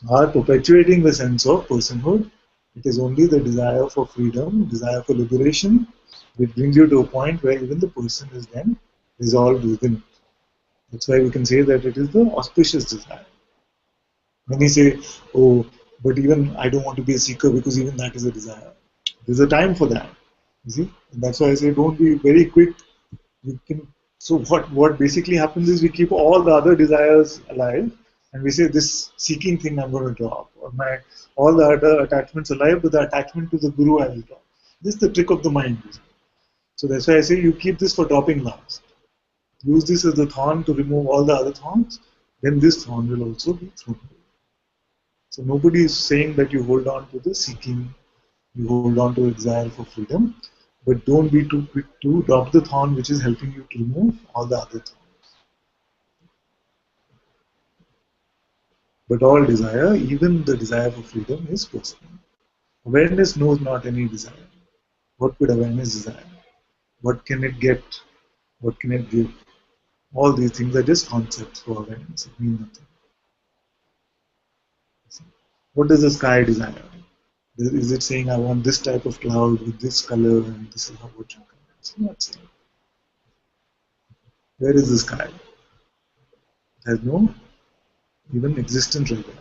are perpetuating the sense of personhood. It is only the desire for freedom, desire for liberation, which brings you to a point where even the person is then resolved within it. That's why we can say that it is the auspicious desire. Many say, oh, but even I don't want to be a seeker because even that is a desire. There's a time for that. You see? And that's why I say don't be very quick. You can. So what basically happens is we keep all the other desires alive, and we say this seeking thing I'm going to drop, or all the other attachments alive, but the attachment to the guru I will drop. This is the trick of the mind. So that's why I say you keep this for dropping last. Use this as the thorn to remove all the other thorns. Then this thorn will also be thrown away. So nobody is saying that you hold on to the seeking, you hold on to the desire for freedom, but don't be too quick to drop the thorn which is helping you to remove all the other thorns. But all desire, even the desire for freedom, is personal. Awareness knows not any desire. What could awareness desire? What can it get? What can it give? All these things are just concepts for awareness. It means nothing. What does the sky desire? Is it saying I want this type of cloud with this color and this is how what you can? It's not saying. Where is the sky? It has no even existence like that.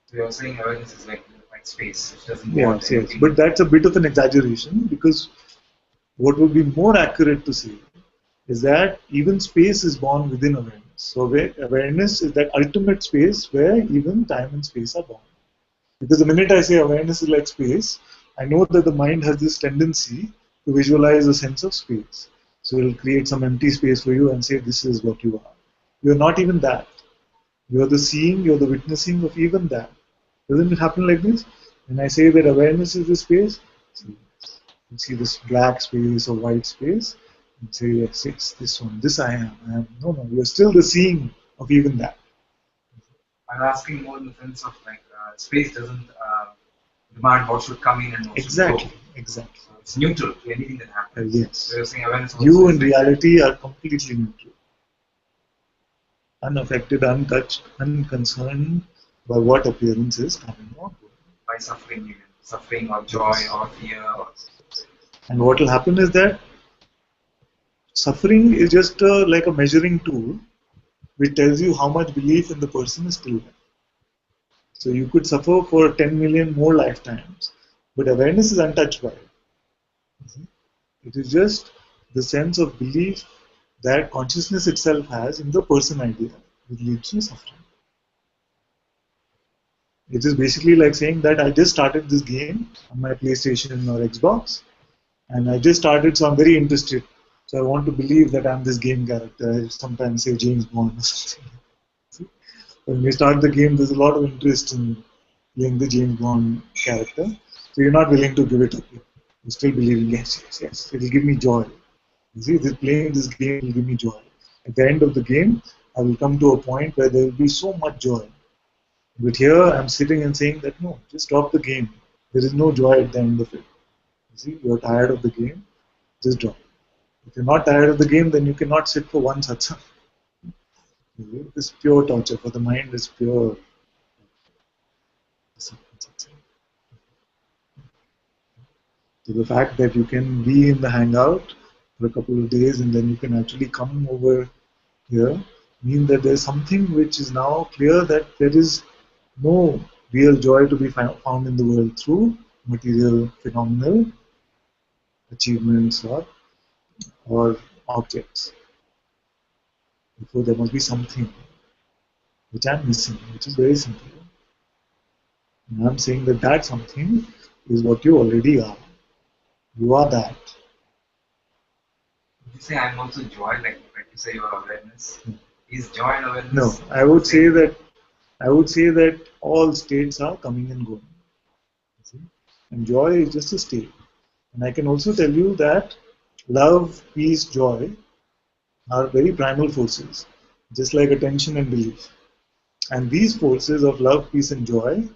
So you're saying awareness is like space, which doesn't want anything. Yes, but that's a bit of an exaggeration because what would be more accurate to say is that even space is born within awareness. So awareness is that ultimate space where even time and space are born. Because the minute I say awareness is like space, I know that the mind has this tendency to visualize a sense of space. So it will create some empty space for you and say this is what you are. You are not even that. You are the seeing, you are the witnessing of even that. Doesn't it happen like this? When I say that awareness is the space, you see this black space or white space, and say, yes, it's this one, this I am. No, you are still the seeing of even that. I'm asking more in the sense of like space doesn't demand what should come in and what should go. Exactly. So it's neutral to anything that happens. Yes. So you're saying awareness also You is in like reality are completely neutral, unaffected, untouched, unconcerned by what appearance is coming or going. by suffering, even suffering or joy or fear. Or And what will happen is that suffering is just like a measuring tool which tells you how much belief in the person is still there. So you could suffer for 10 million more lifetimes, but awareness is untouched by it. It is just the sense of belief that consciousness itself has in the person idea, which leads to suffering. It is basically like saying that I just started this game on my PlayStation or Xbox, and I just started, so I'm very interested. So I want to believe that I'm this game character. I sometimes say James Bond or something. See? When we start the game, there's a lot of interest in playing the James Bond character. So you're not willing to give it up. You're still believing, yes, it will give me joy. You see, playing this game will give me joy. At the end of the game, I will come to a point where there will be so much joy. But here, I'm sitting and saying that no, just stop the game. There is no joy at the end of it. You see, you're tired of the game, just drop. If you're not tired of the game, then you cannot sit for one satsang. It's pure torture. For the mind, it's pure satsang. So the fact that you can be in the hangout for a couple of days and then you can actually come over here means that there's something which is now clear, that there is no real joy to be found in the world through material, phenomenal achievements or objects. Therefore, there must be something which I'm missing, which is very simple. And I'm saying that that something is what you already are. You are that. would you say I'm also joy, like you say your awareness? Is joy and awareness? No, I would say that all states are coming and going. See? And joy is just a state. And I can also tell you that love, peace, joy are very primal forces, just like attention and belief. And these forces of love, peace, and joy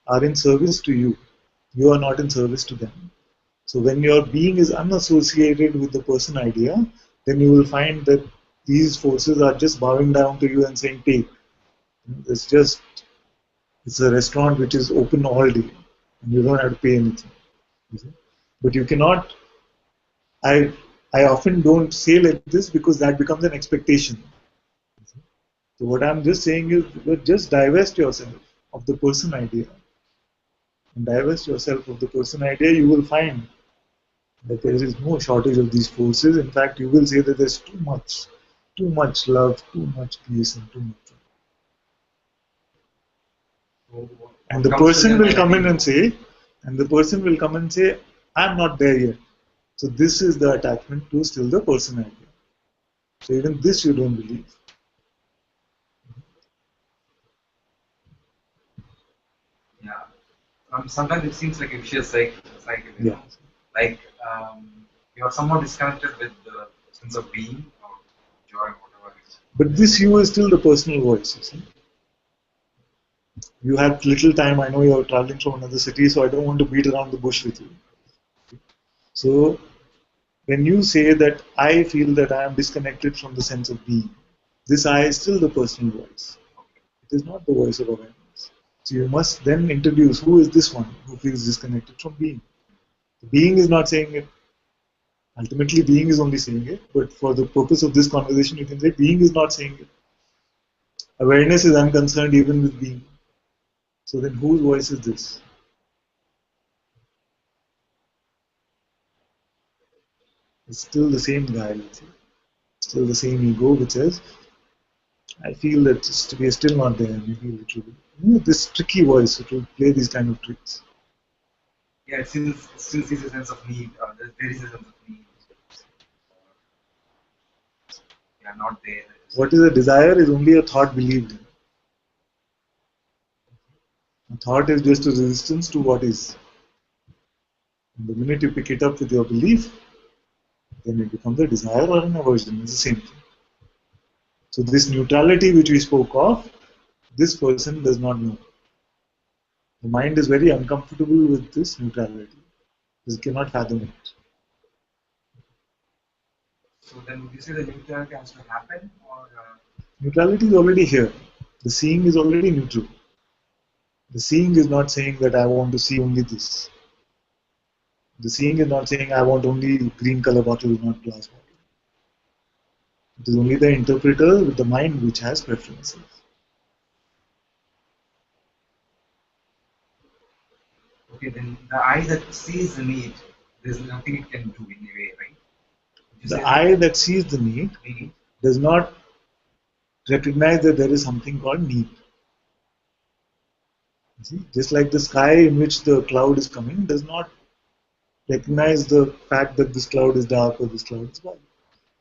are in service to you. You are not in service to them. So when your being is unassociated with the person idea, then you will find that these forces are just bowing down to you and saying, take. It's a restaurant which is open all day and you don't have to pay anything. But you cannot, I often don't say like this because that becomes an expectation. So what I'm just saying is, just divest yourself of the person idea. And divest yourself of the person idea, you will find that there is no shortage of these forces. In fact, you will say that there's too much love, too much peace, and too much joy. And the person will come in and say, I'm not there yet. So this is the attachment to still the person idea. So even this you don't believe. Yeah. Sometimes it seems like a vicious cycle. You know? Like you are somewhat disconnected with the sense of being or joy, whatever it is. But this you is still the personal voice, you see. You have little time. I know you're traveling from another city, so I don't want to beat around the bush with you. So when you say that I feel that I am disconnected from the sense of being, this I is still the personal voice. It is not the voice of awareness. So you must then introduce who is this one who feels disconnected from being. The being is not saying it. Ultimately, being is only saying it, but for the purpose of this conversation, you can say being is not saying it. Awareness is unconcerned even with being. So then whose voice is this? It's still the same guy, still the same ego which says, I feel that we are still not there, maybe a little bit. This tricky voice which will play these kind of tricks. Yeah, it still sees a sense of need, there is a sense of need. Yeah, not there. What is a desire is only a thought believed in. A thought is just a resistance to what is. And the minute you pick it up with your belief, then it becomes a desire or an aversion. It's the same thing. So this neutrality which we spoke of, this person does not know. The mind is very uncomfortable with this neutrality. It cannot fathom it. So then would you say the neutrality has to happen, or Neutrality is already here. The seeing is already neutral. The seeing is not saying that I want to see only this. The seeing is not saying I want only green color bottle, not glass bottle. It is only the interpreter with the mind which has preferences. okay, then the eye that sees the need, there's nothing it can do in a way, right? Would you say The eye that sees the need need? does not recognize that there is something called need. See? Just like the sky in which the cloud is coming does not recognize the fact that this cloud is dark or this cloud is white.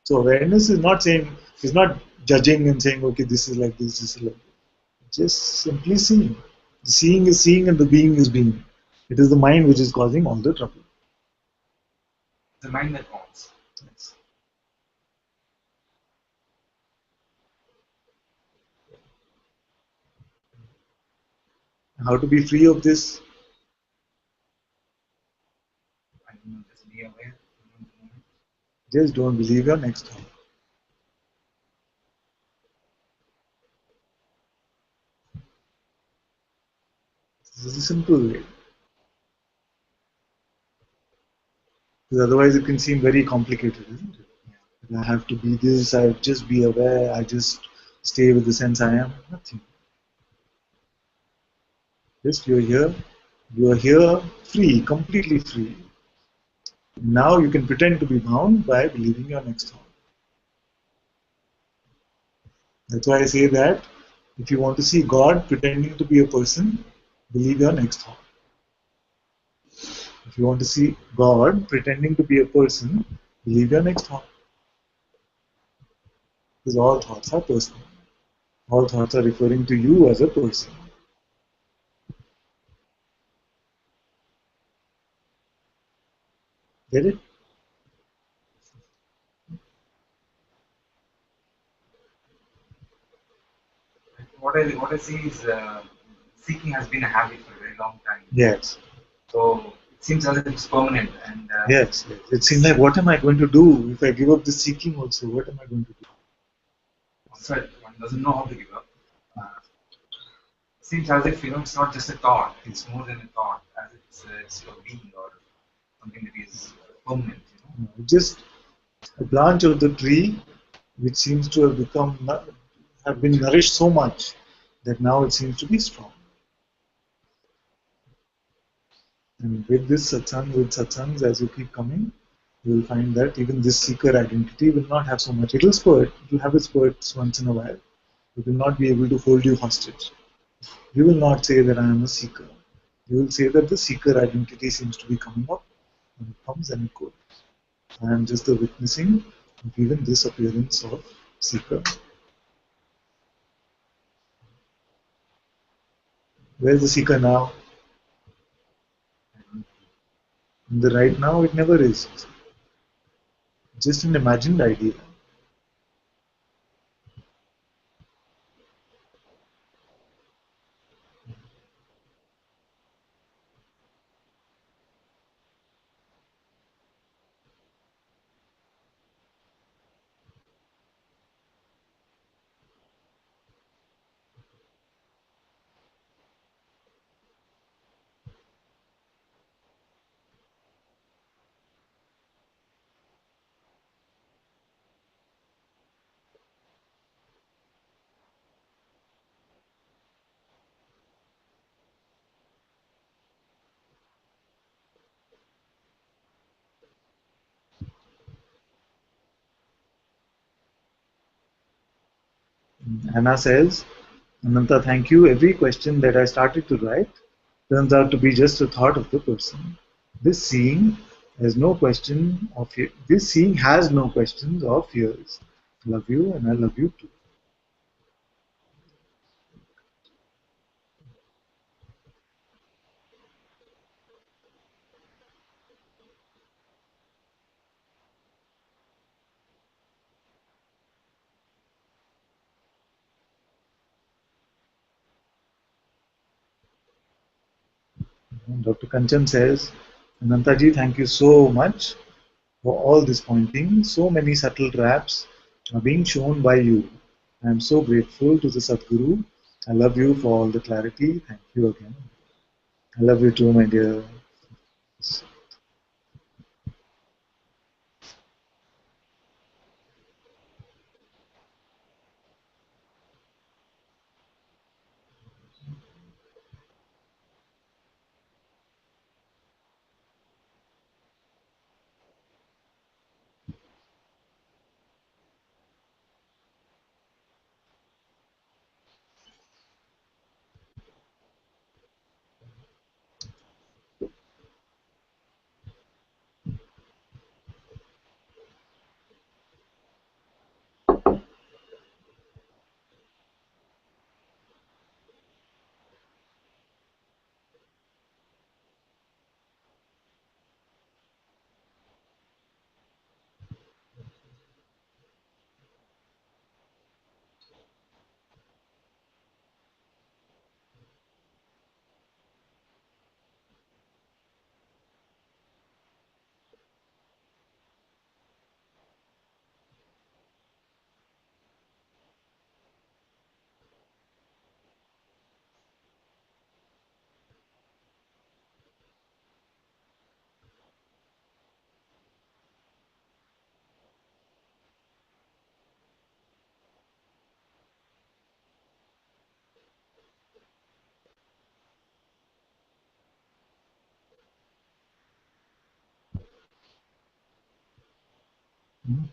So awareness is not saying, is not judging and saying, okay, this is like this is like this. Just simply seeing. The seeing is seeing and the being is being. It is the mind which is causing all the trouble. It's the mind that wants. Yes. How to be free of this? I don't know, just be aware. Just don't believe your next thought. This is a simple way. Because otherwise it can seem very complicated, isn't it? I have to be this, I just be aware, I just stay with the sense I am. Nothing. Just you are here free, completely free. Now you can pretend to be bound by believing your next thought. That's why I say that if you want to see God pretending to be a person, believe your next thought. If you want to see God pretending to be a person, believe your next thought. Because all thoughts are personal. All thoughts are referring to you as a person. Get it? What I see is seeking has been a habit for a very long time. Yes. So it seems as if it's permanent. And Yes. It seems like, what am I going to do if I give up this seeking also? What am I going to do? also one doesn't know how to give up. Seems as if it's not just a thought; it's more than a thought, as if it's a being or something that is permanent. Just a branch of the tree which seems to have been nourished so much that now it seems to be strong. And with this satsang, with satsangs, as you keep coming, you will find that even this seeker identity will not have so much. It will spurt, it will have its spurts once in a while. It will not be able to hold you hostage. You will not say that I am a seeker. You will say that the seeker identity seems to be coming up, and it comes and it goes. I am just the witnessing of even this appearance of seeker. Where is the seeker now? In the right now, it never is. Just an imagined idea. Anna says, Ananta, thank you. Every question that I started to write turns out to be just a thought of the person. This seeing has no question of fear. This seeing has no questions or fears. Love you and I love you too. And Dr. Kanchan says, Anantaji, thank you so much for all this pointing. So many subtle traps are being shown by you. I am so grateful to the Satguru. I love you for all the clarity. Thank you again. I love you too, my dear. Hmm?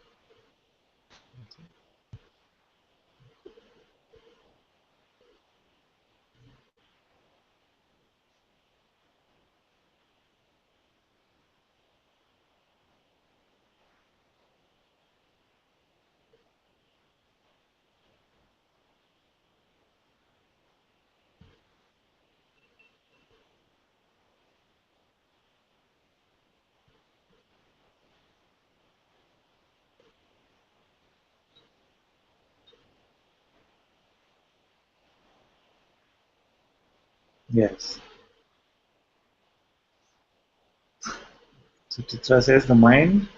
Yes. So Chitra says the mind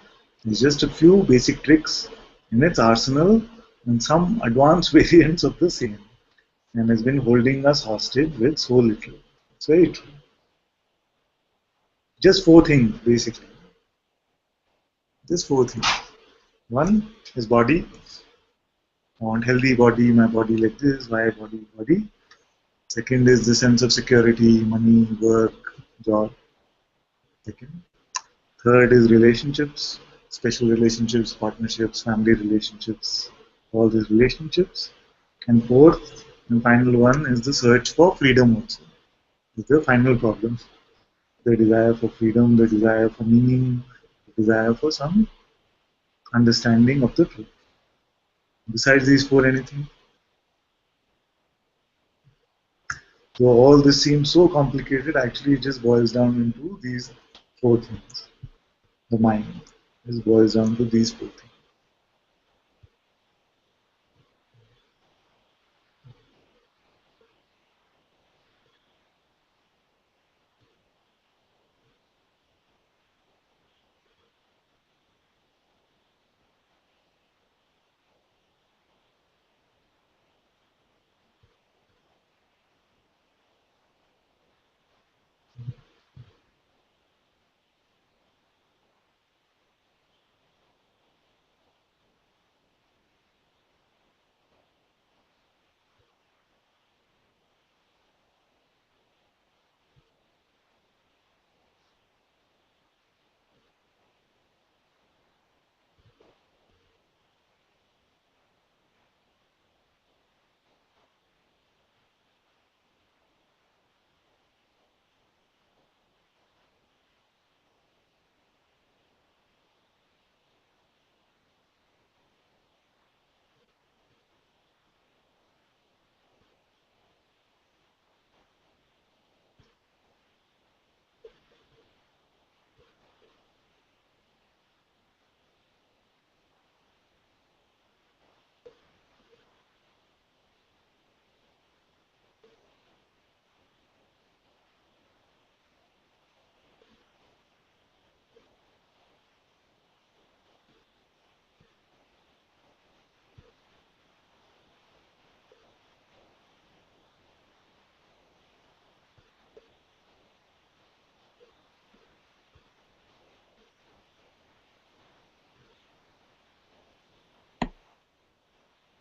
is just a few basic tricks in its arsenal and some advanced variants of the same, and has been holding us hostage with so little. It's very true. Just four things, basically. Just four things. One is body. I want healthy body, my body like this, why body, body. Second is the sense of security, money, work, job. Second. Third is relationships, special relationships, partnerships, family relationships, all these relationships. And fourth and final one is the search for freedom also. Is the final problem. The desire for freedom, the desire for meaning, the desire for some understanding of the truth. Besides these four, anything? So all this seems so complicated, actually it just boils down into these four things. The mind just boils down to these four things.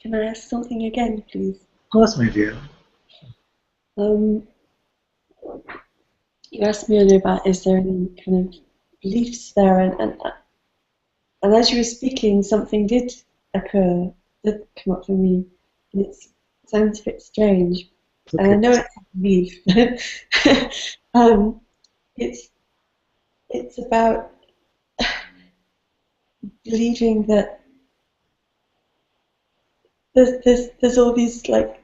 Can I ask something again, please? Of course, my dear. You asked me earlier about is there any kind of beliefs there, and as you were speaking, something did occur, did come up for me, and it sounds a bit strange. And I Okay. know it's a belief. It's about believing that there's all these like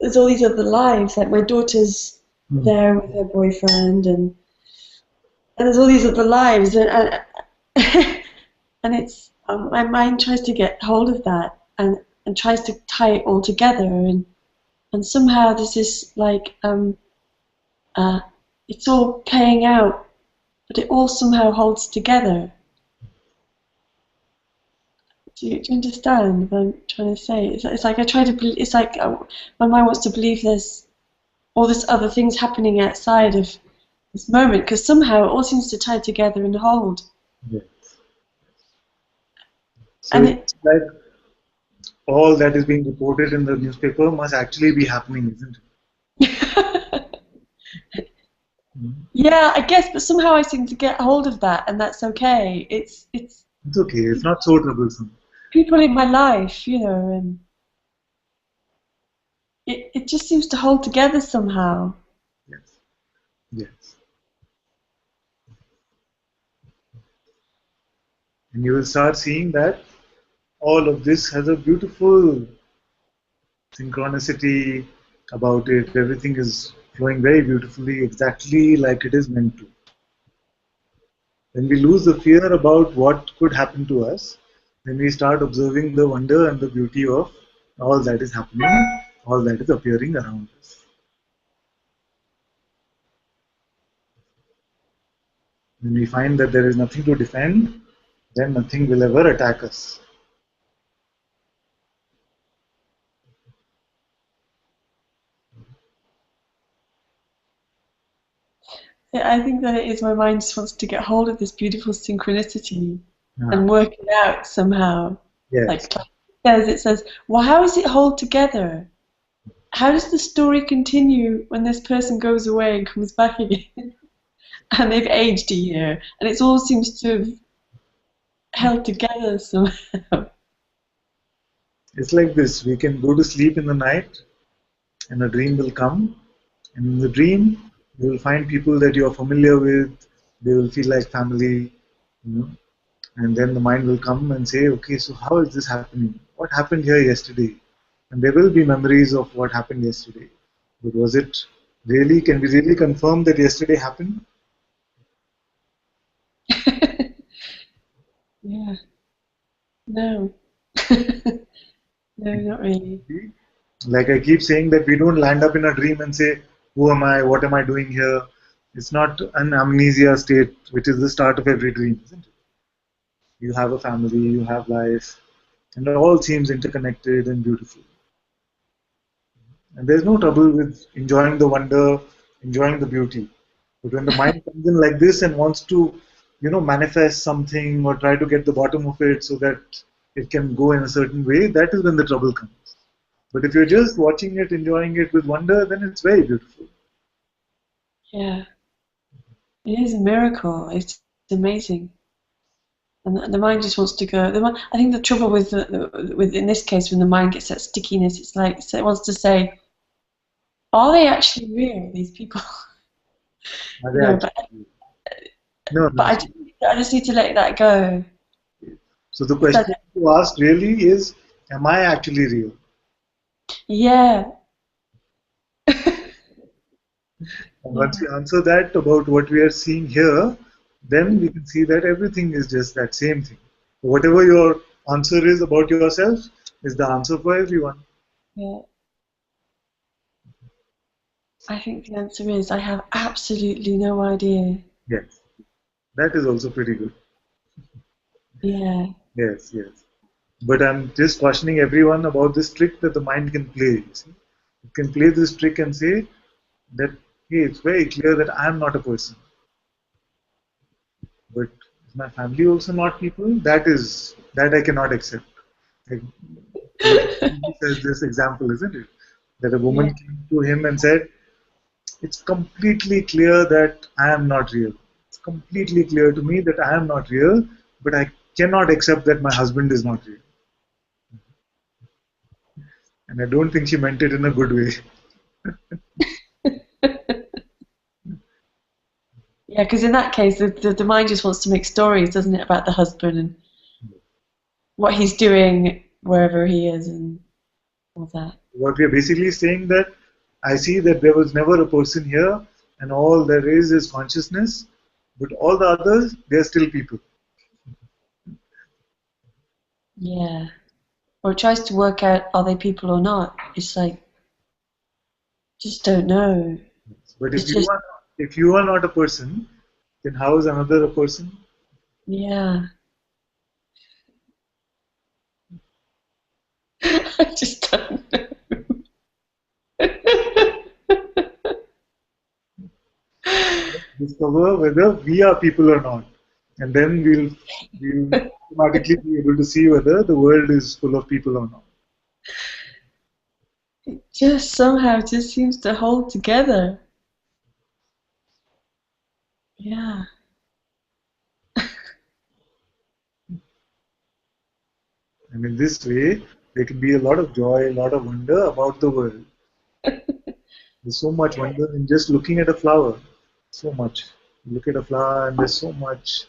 there's all these other lives. Like my daughter's there with her boyfriend, and there's all these other lives, and and it's my mind tries to get hold of that and tries to tie it all together, and somehow there's this like it's all playing out, but it all somehow holds together. Do you understand what I'm trying to say? It's like I try to believe. It's like my mind wants to believe there's all this other things happening outside of this moment, because somehow it all seems to tie together and hold. Yes. So And it's like all that is being reported in the newspaper must actually be happening, isn't it? yeah, I guess, but somehow I seem to get hold of that, and that's okay. It's okay. It's not so troublesome. people in my life, and it just seems to hold together somehow. Yes. Yes. And you will start seeing that all of this has a beautiful synchronicity about it. Everything is flowing very beautifully, exactly like it is meant to. When we lose the fear about what could happen to us, then we start observing the wonder and the beauty of all that is happening, all that is appearing around us. When we find that there is nothing to defend, then nothing will ever attack us. I think that it is my mind just wants to get hold of this beautiful synchronicity Ah, and work it out somehow. yes. Like it says, well, how is it hold together? How does the story continue when this person goes away and comes back again? And they've aged a year, and it all seems to have held together somehow. It's like this. We can go to sleep in the night and a dream will come. And in the dream, you will find people that you are familiar with. They will feel like family. You know? And then the mind will come and say, okay, so how is this happening? What happened here yesterday? And there will be memories of what happened yesterday. But was it really, can we really confirm that yesterday happened? Yeah. No. No, not really. Like I keep saying that we don't land up in a dream and say, who am I? What am I doing here? It's not an amnesia state, which is the start of every dream, isn't it? You have a family, you have life, and it all seems interconnected and beautiful. And there's no trouble with enjoying the wonder, enjoying the beauty. But when the mind comes in like this and wants to, manifest something or try to get the bottom of it so that it can go in a certain way, that is when the trouble comes. But if you're just watching it, enjoying it with wonder, then it's very beautiful. Yeah. It is a miracle. It's amazing. And the mind just wants to go. I think the trouble with in this case, when the mind gets that stickiness, it's like it wants to say, "Are they actually real? These people?" Are they But actually? No, no. I just need to let that go. So the Is question that it? to ask really is, am I actually real? Yeah. And once we answer that about what we are seeing here, then we can see that everything is just that same thing. Whatever your answer is about yourself is the answer for everyone. Yeah. I think the answer is I have absolutely no idea. Yes, that is also pretty good. Yeah. Yes, yes. But I'm just cautioning everyone about this trick that the mind can play. You see? It can play this trick and say that, hey, it's very clear that I'm not a person. But is my family also not people? That I cannot accept. Like, He says this example, isn't it? That a woman came to him and said, "It's completely clear that I am not real. It's completely clear to me that I am not real, but I cannot accept that my husband is not real." And I don't think she meant it in a good way. Yeah, because in that case, the mind just wants to make stories, doesn't it, about the husband and what he's doing wherever he is and all that. What we are basically saying that I see that there was never a person here, and all there is consciousness, but all the others, they are still people. Yeah. Or it tries to work out, are they people or not? It's like, just don't know. But It's just, if you are not a person, then how is another a person? yeah. I just don't know. Discover whether we are people or not, and then we'll automatically be able to see whether the world is full of people or not. It just somehow just seems to hold together. Yeah. And in this way, there can be a lot of joy, a lot of wonder about the world. There's so much wonder in just looking at a flower. So much. You look at a flower and there's so much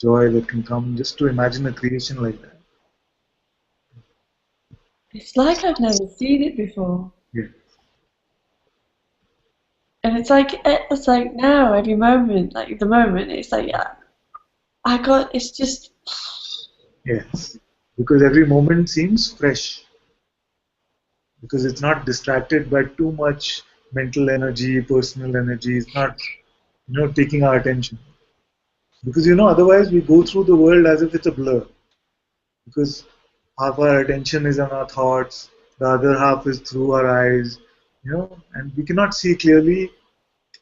joy that can come just to imagine a creation like that. It's like I've never seen it before. Yeah. And it's like now, every moment, like the moment, it's like, yeah, it's just, Yes. Because every moment seems fresh. Because it's not distracted by too much mental energy, personal energy. It's not, taking our attention. Because, otherwise we go through the world as if it's a blur. Because half our attention is on our thoughts, the other half is through our eyes, and we cannot see clearly.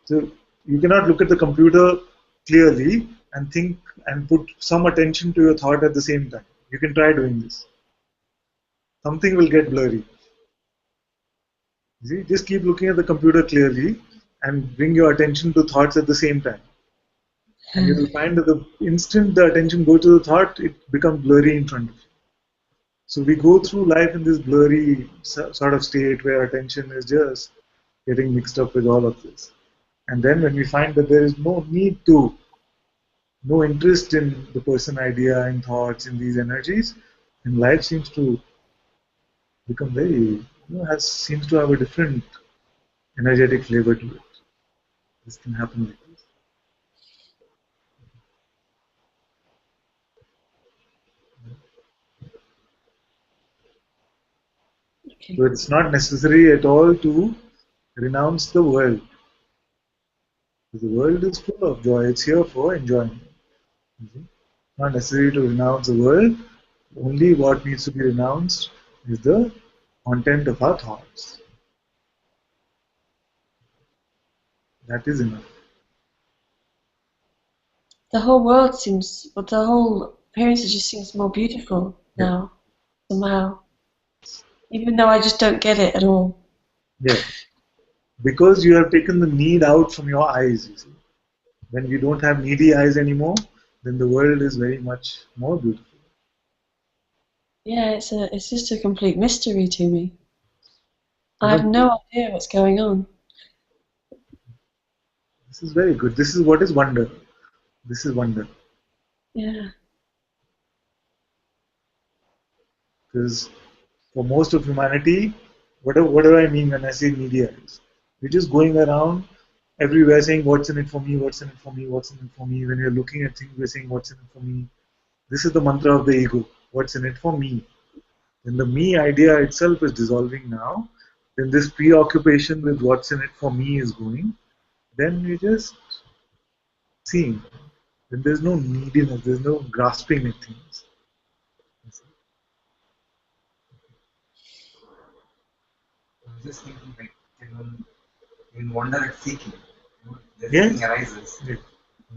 So you cannot look at the computer clearly and think and put some attention to your thought at the same time. You can try doing this. Something will get blurry. See, just keep looking at the computer clearly and bring your attention to thoughts at the same time. And you will find that the instant the attention goes to the thought, it becomes blurry in front of you. So we go through life in this blurry sort of state where attention is just getting mixed up with all of this. And then when we find that there is no interest in the person idea, in thoughts, in these energies, then life seems to become very, seems to have a different energetic flavor to it. This can happen like this. okay. So it's not necessary at all to renounce the world. The world is full of joy. It's here for enjoyment. Not necessary to renounce the world. Only what needs to be renounced is the content of our thoughts. That is enough. The whole the whole appearance just seems more beautiful now, somehow. Even though I just don't get it at all. Yeah. Because you have taken the need out from your eyes, you see. When you don't have needy eyes anymore, then the world is very much more beautiful. Yeah, it's just a complete mystery to me. I have no idea what's going on. This is very good. This is what is wonder. This is wonder. Yeah. Because for most of humanity, what do I mean when I say needy eyes? We're just going around everywhere saying, what's in it for me, what's in it for me, what's in it for me. When you're looking at things, we're saying, what's in it for me. This is the mantra of the ego. What's in it for me? When the me idea itself is dissolving now, then this preoccupation with what's in it for me is going, then you're just seeing. Then there's no neediness, there's no grasping at things. I was just thinking, like, in wonder at seeking, the Yes. seeking arises. Yeah.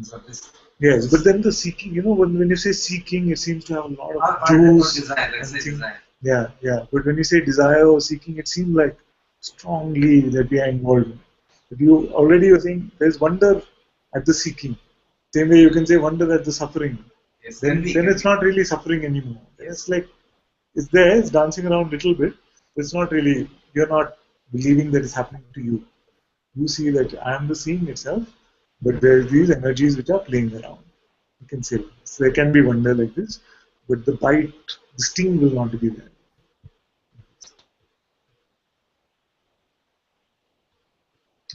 So this, Yes, but then the seeking, when you say seeking, it seems to have a lot of juice, juice. desire, let's say and things. desire. Yeah, yeah. But when you say desire or seeking, it seems like strongly that we are involved. But you already you're saying there's wonder at the seeking. Same way you can say wonder at the suffering. Yes, Then it's not really suffering anymore. Yes. It's like it's there, it's dancing around a little bit. It's not really, you're not believing that it's happening to you. You see that I am the seeing itself, but there's these energies which are playing around. You can say so there can be wonder like this, but the bite, the sting will not be there.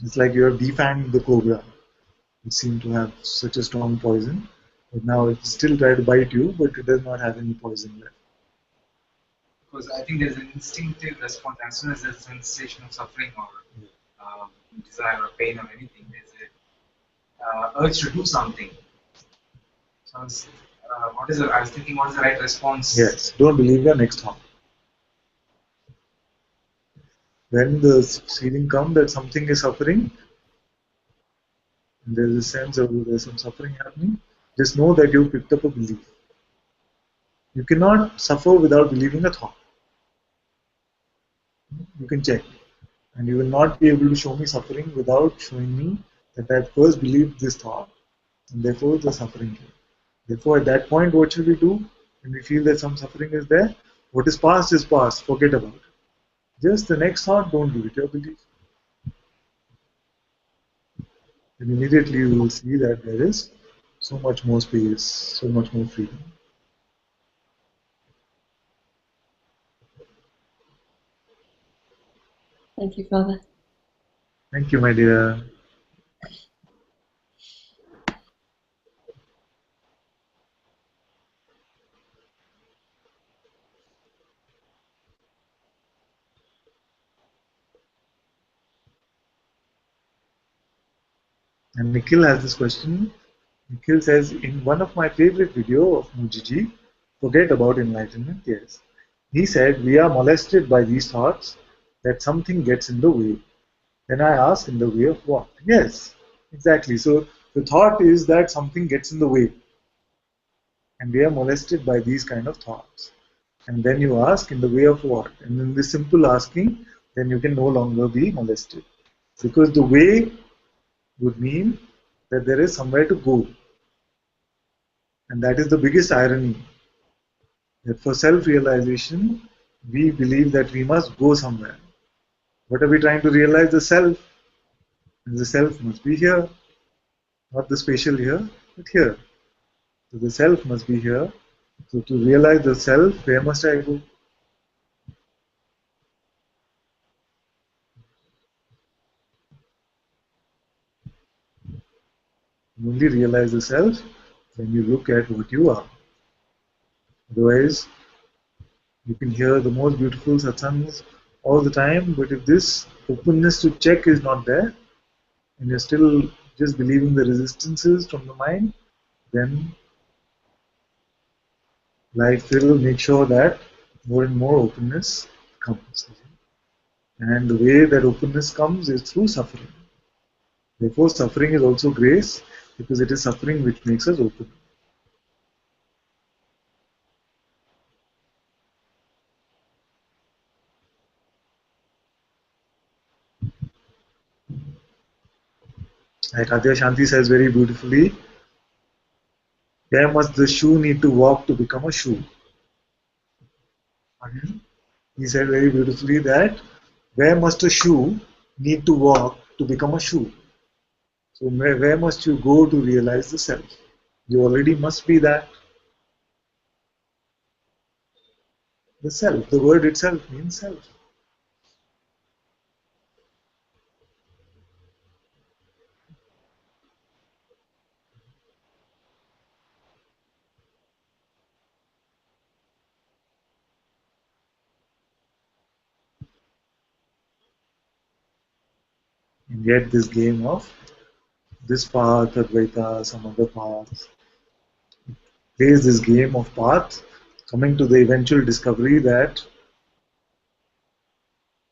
It's like you have defanged the cobra, which seemed to have such a strong poison, but now it still tries to bite you, but it does not have any poison left. Because I think there's an instinctive response as soon as there's a sensation of suffering or desire or pain or anything. There's a urge to do something. So I was thinking, what is the right response? Yes, don't believe your next thought. When the feeling comes that something is suffering, and there's a sense of there's some suffering happening, just know that you picked up a belief. You cannot suffer without believing a thought. You can check. And you will not be able to show me suffering without showing me that I first believed this thought, and therefore the suffering came. Therefore, at that point, what should we do? When we feel that some suffering is there, what is past, forget about it. Just the next thought, don't give it your belief. And immediately you will see that there is so much more space, so much more freedom. Thank you, Father. Thank you, my dear. And Nikhil has this question. Nikhil says, in one of my favorite video of Mujiji, forget about enlightenment, yes. He said, we are molested by these thoughts that something gets in the way. Then I ask, in the way of what? Yes, exactly. So the thought is that something gets in the way. And we are molested by these kind of thoughts. And then you ask, in the way of what? And in this simple asking, then you can no longer be molested. Because the way would mean that there is somewhere to go. And that is the biggest irony. That for self-realization, we believe that we must go somewhere. What are we trying to realize? The self. And the self must be here. Not the spatial here, but here. So the self must be here. So to realize the self, where must I go? You only realize the self when you look at what you are. Otherwise, you can hear the most beautiful satsangs all the time, but if this openness to check is not there, and you're still just believing the resistances from the mind, then life will make sure that more and more openness comes. And the way that openness comes is through suffering. Therefore, suffering is also grace, because it is suffering which makes us open. Like Adya Shanti says very beautifully, where must the shoe need to walk to become a shoe? He said very beautifully that where must a shoe need to walk to become a shoe? So where must you go to realize the self? You already must be that. The self, the word itself means self. And yet this game of this path, Advaita, some other paths, plays this game of path, coming to the eventual discovery that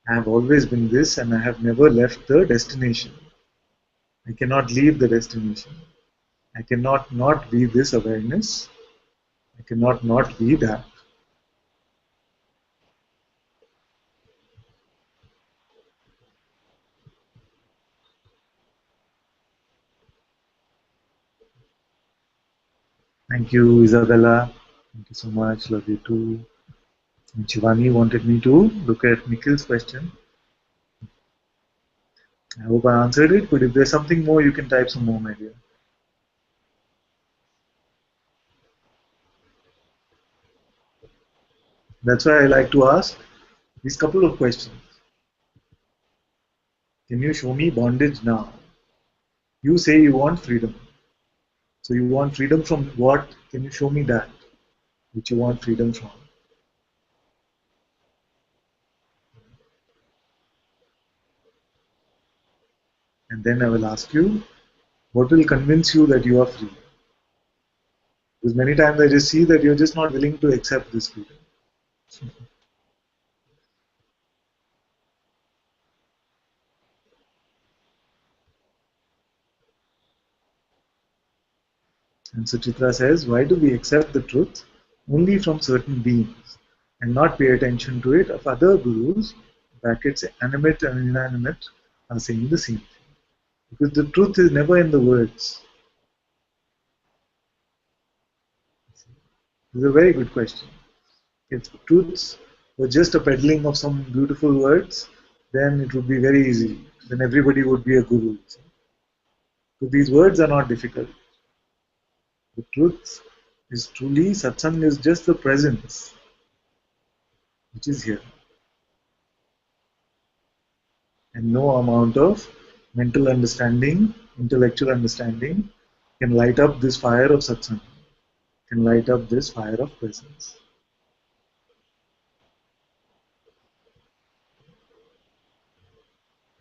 I have always been this and I have never left the destination. I cannot leave the destination. I cannot not be this awareness. I cannot not be that. Thank you, Isabella. Thank you so much. Love you too. And Shivani wanted me to look at Nikhil's question. I hope I answered it, but if there's something more, you can type some more, my dear. That's why I like to ask these couple of questions. Can you show me bondage now? You say you want freedom. So you want freedom from what? Can you show me that which you want freedom from? And then I will ask you, what will convince you that you are free? Because many times I just see that you're just not willing to accept this freedom. And Suchitra says, why do we accept the truth only from certain beings and not pay attention to it of other gurus, brackets animate and inanimate, are saying the same thing? Because the truth is never in the words. This is a very good question. If truths were just a peddling of some beautiful words, then it would be very easy. Then everybody would be a guru. So these words are not difficult. The truth is truly, satsang is just the presence which is here. And no amount of mental understanding, intellectual understanding can light up this fire of satsang, can light up this fire of presence.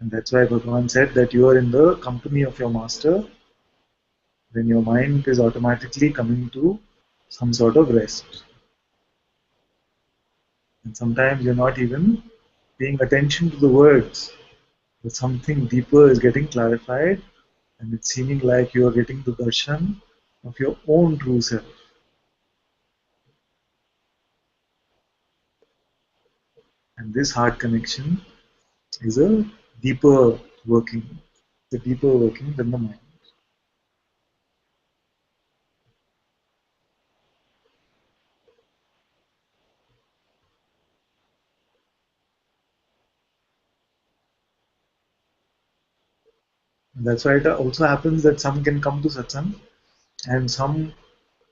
And that's why Bhagavan said that you are in the company of your master, then your mind is automatically coming to some sort of rest. And sometimes you're not even paying attention to the words, but something deeper is getting clarified, and it's seeming like you are getting the darshan of your own true self. And this heart connection is a deeper working, it's a deeper working than the mind. And that's why it also happens that some can come to satsang and some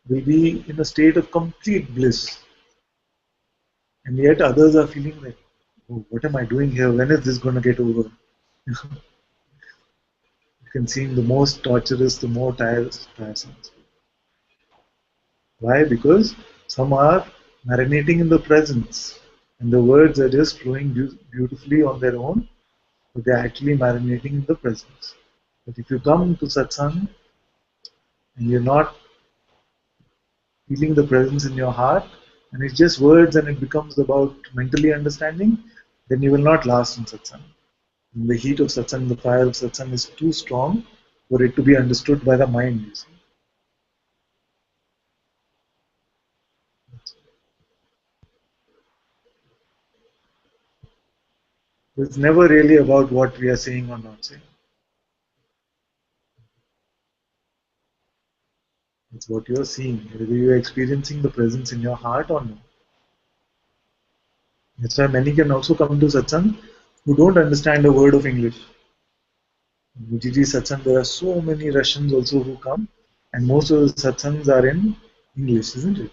will be in a state of complete bliss. And yet others are feeling like, oh, what am I doing here? When is this going to get over? You can seem the most torturous, the more tiresome. Why? Because some are marinating in the presence, and the words are just flowing beautifully on their own, but they're actually marinating in the presence. But if you come to satsang and you're not feeling the presence in your heart, and it's just words and it becomes about mentally understanding, then you will not last in satsang. And the heat of satsang, the fire of satsang is too strong for it to be understood by the mind. You see. It's never really about what we are saying or not saying. It's what you're seeing, whether you're experiencing the presence in your heart or not. That's why many can also come to satsang who don't understand a word of English. In Gujiji satsang, there are so many Russians also who come, and most of the satsangs are in English, isn't it?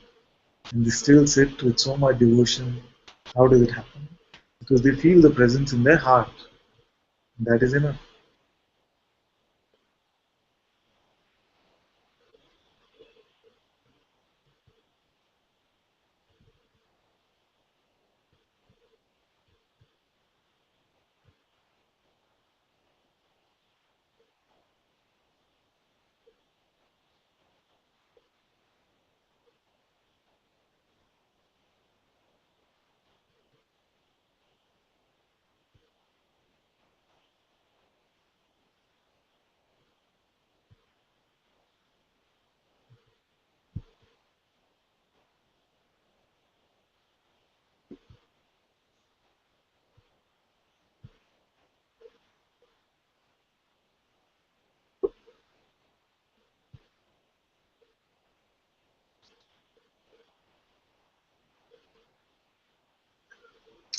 And they still sit with so much devotion. How does it happen? Because they feel the presence in their heart. That is enough.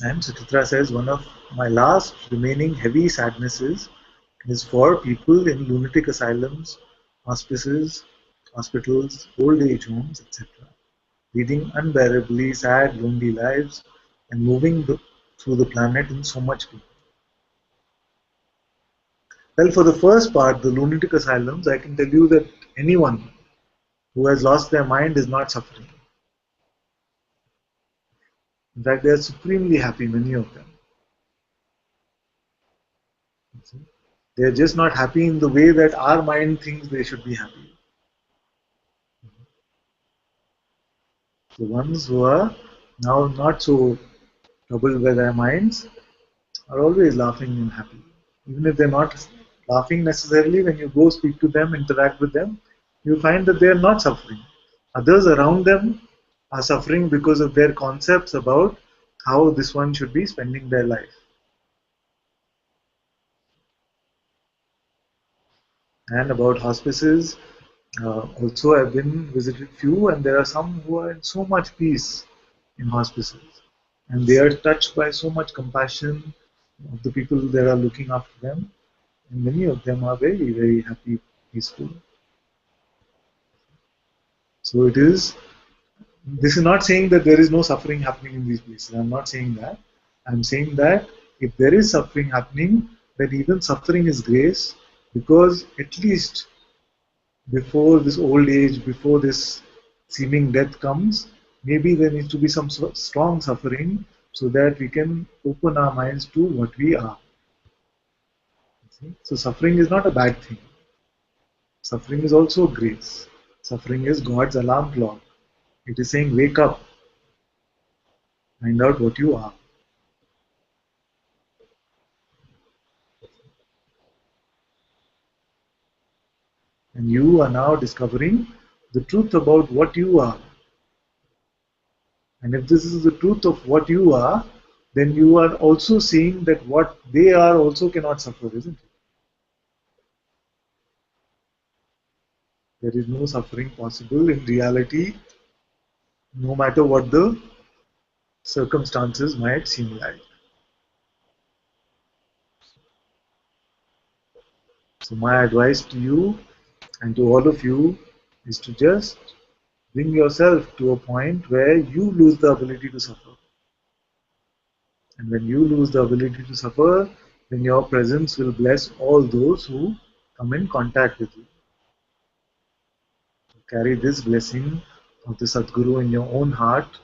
And Suchitra says, one of my last remaining heavy sadnesses is for people in lunatic asylums, hospices, hospitals, old age homes, etc., leading unbearably sad, lonely lives and moving through the planet in so much pain. Well, for the first part, the lunatic asylums, I can tell you that anyone who has lost their mind is not suffering. In fact, they are supremely happy, many of them. They are just not happy in the way that our mind thinks they should be happy. The ones who are now not so troubled by their minds are always laughing and happy. Even if they're not laughing necessarily, when you go speak to them, interact with them, you find that they are not suffering. Others around them are suffering because of their concepts about how this one should be spending their life. And about hospices, also I've been visited few, and there are some who are in so much peace in hospices, and they are touched by so much compassion of the people that are looking after them, and many of them are very, very happy, peaceful. So it is. This is not saying that there is no suffering happening in these places. I'm not saying that. I'm saying that if there is suffering happening, then even suffering is grace, because at least before this old age, before this seeming death comes, maybe there needs to be some strong suffering so that we can open our minds to what we are. So suffering is not a bad thing. Suffering is also grace. Suffering is God's alarm clock. It is saying, wake up, find out what you are. And you are now discovering the truth about what you are. And if this is the truth of what you are, then you are also seeing that what they are also cannot suffer, isn't it? There is no suffering possible in reality, no matter what the circumstances might seem like. So my advice to you and to all of you is to just bring yourself to a point where you lose the ability to suffer. And when you lose the ability to suffer, then your presence will bless all those who come in contact with you. You carry this blessing of the Satguru in your own heart.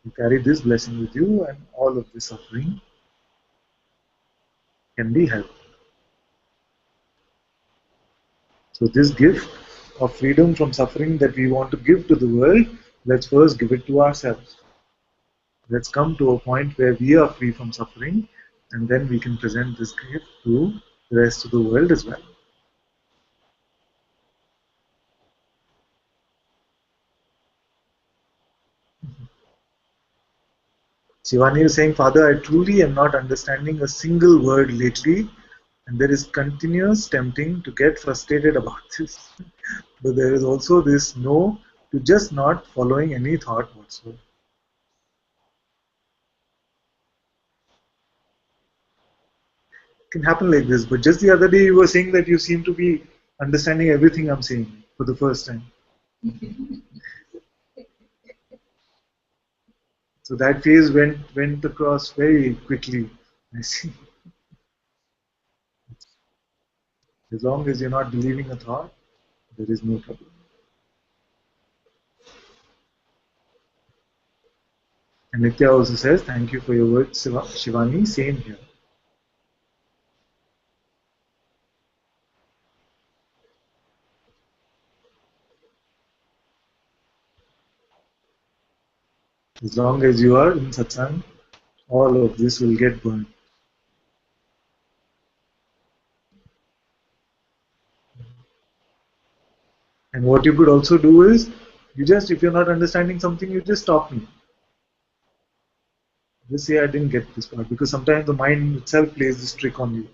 You carry this blessing with you, and all of the suffering can be helped. So this gift of freedom from suffering that we want to give to the world, let's first give it to ourselves. Let's come to a point where we are free from suffering, and then we can present this gift to the rest of the world as well. Shivani is saying, Father, I truly am not understanding a single word lately, and there is continuous tempting to get frustrated about this. But there is also this no to just not following any thought whatsoever. It can happen like this, but just the other day you were saying that you seem to be understanding everything I'm saying for the first time. So that phase went across very quickly. I see. As long as you're not believing a thought, there is no trouble. And Nitya also says, thank you for your words, Shivani. Same here. As long as you are in satsang, all of this will get burned. And what you could also do is, you just, if you're not understanding something, you just stop me. Just say, I didn't get this part. Because sometimes the mind itself plays this trick on you.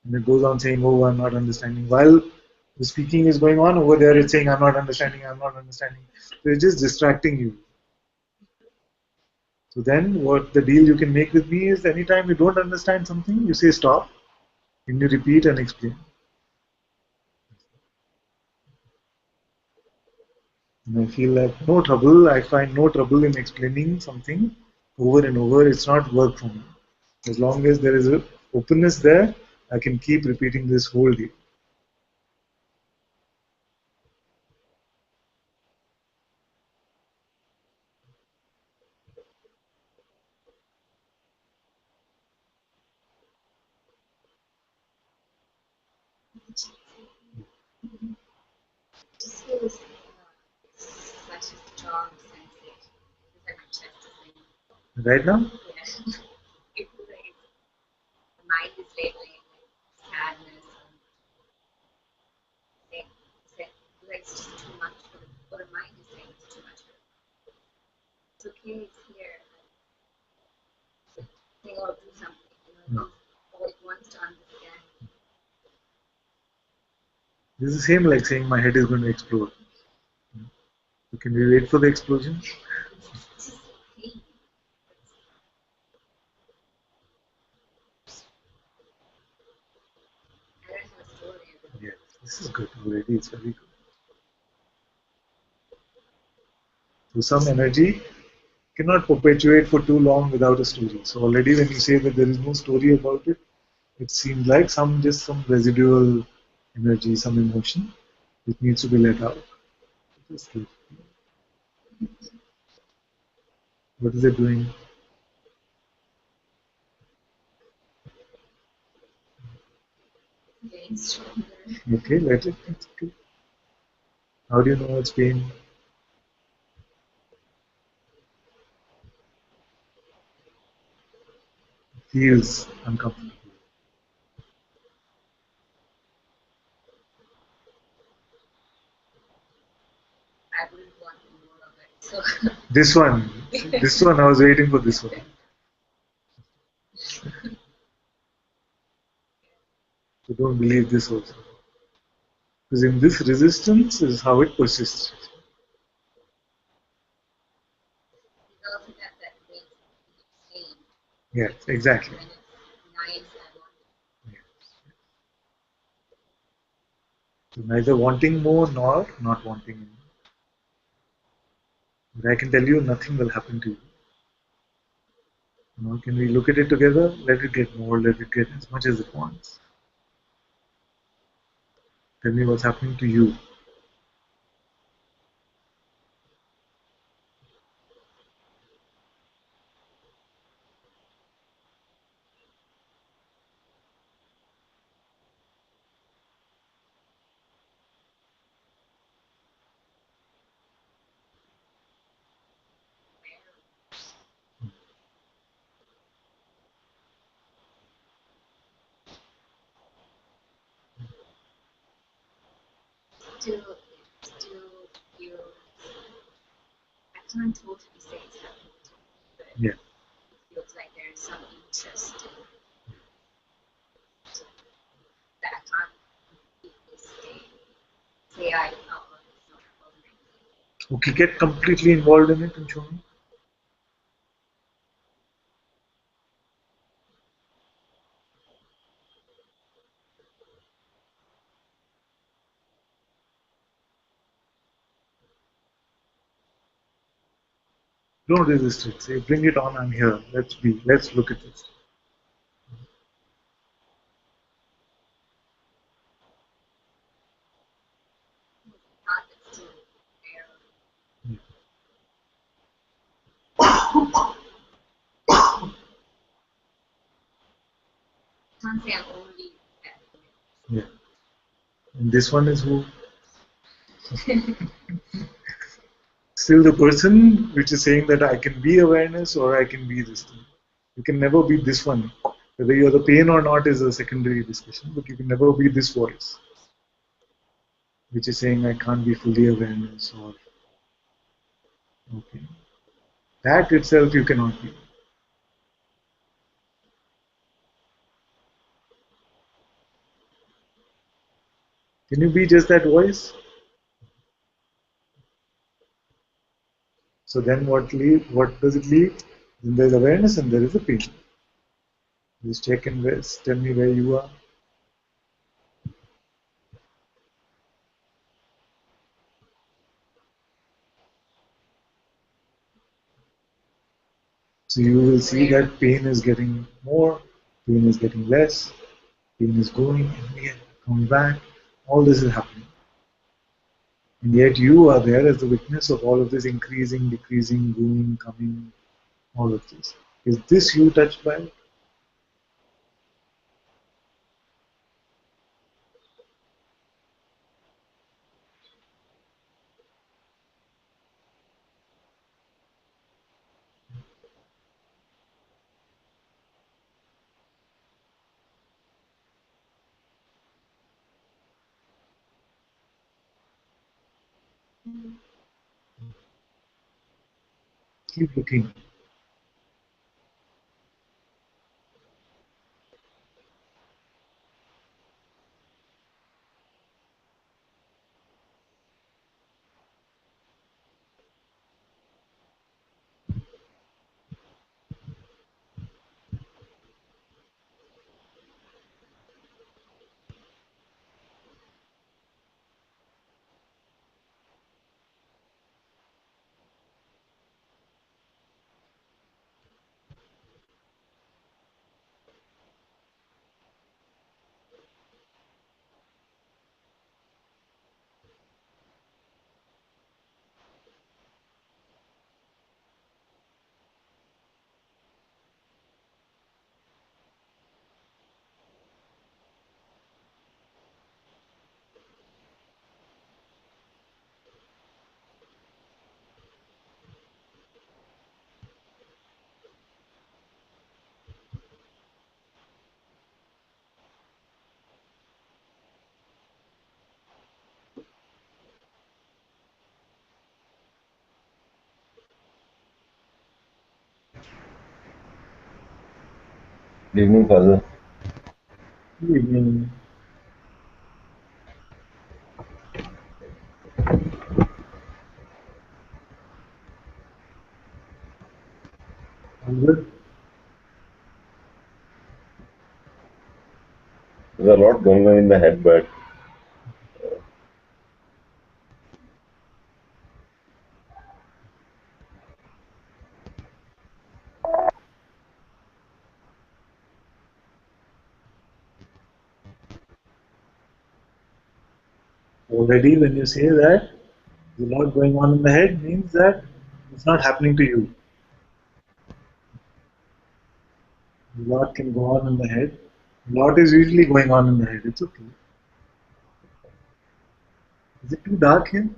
And it goes on saying, oh, I'm not understanding. While the speaking is going on, over there it's saying, I'm not understanding, I'm not understanding. So it's just distracting you. So then what the deal you can make with me is anytime you don't understand something, you say stop, and you repeat and explain. And I feel like no trouble, I find no trouble in explaining something over and over. It's not work for me. As long as there is a openness there, I can keep repeating this whole day. Just feel this such a strong sensation. It's like my chest is like, Right now? yeah. It feels like the mind is labeling like sadness and like it's just too much for the mind is saying it's too much. It's okay, it's here. Think or do something, or it wants to understand. This is the same like saying my head is going to explode. So can we wait for the explosion? It's just pain. I don't have a story about Yes, this is good already. It's very good. So some energy cannot perpetuate for too long without a story. So already when you say that there is no story about it, it seems like some residual energy, some emotion, it needs to be let out. Just let it be. What is it doing? getting stronger. Okay, let it. It's okay. How do you know it's pain? Feels uncomfortable. I wouldn't want more of it. So This one, I was waiting for this one. So don't believe this also. Because in this resistance is how it persists. it's also that makes pain. Yes, exactly. When it's nice, I want Yes. So neither wanting more nor not wanting more. But I can tell you nothing will happen to you. Can we look at it together? Let it get more, let it get as much as it wants. Tell me what's happening to you. still feel. I can't totally say it's happening to me, but Yeah. it feels like there is some interest that I can't completely say I know it's not permanent. Okay, get completely involved in it and show me. Don't resist it. Say, bring it on, I'm here. Let's be. Let's look at this. Not it's still there. I can't say I'm only at Yeah. And this one is who? Still the person which is saying that I can be awareness or I can be this thing. You can never be this one. Whether you're the pain or not is a secondary discussion, but you can never be this voice, which is saying I can't be fully awareness or okay. That itself you cannot be. Can you be just that voice? So then what does it leave? Then there is awareness and there is a pain. Just check and tell me where you are. So you will see that pain is getting more, pain is getting less, pain is going and again coming back. All this is happening. And yet you are there as the witness of all of this increasing, decreasing, going, coming, all of this. Is this you touched by it? Keep looking. Good evening, Father. Good evening. All good? There's a lot going on in the head, but Already when you say that, there's a lot going on in the head means that it's not happening to you. A lot can go on in the head. A lot is usually going on in the head. It's okay. Is it too dark here?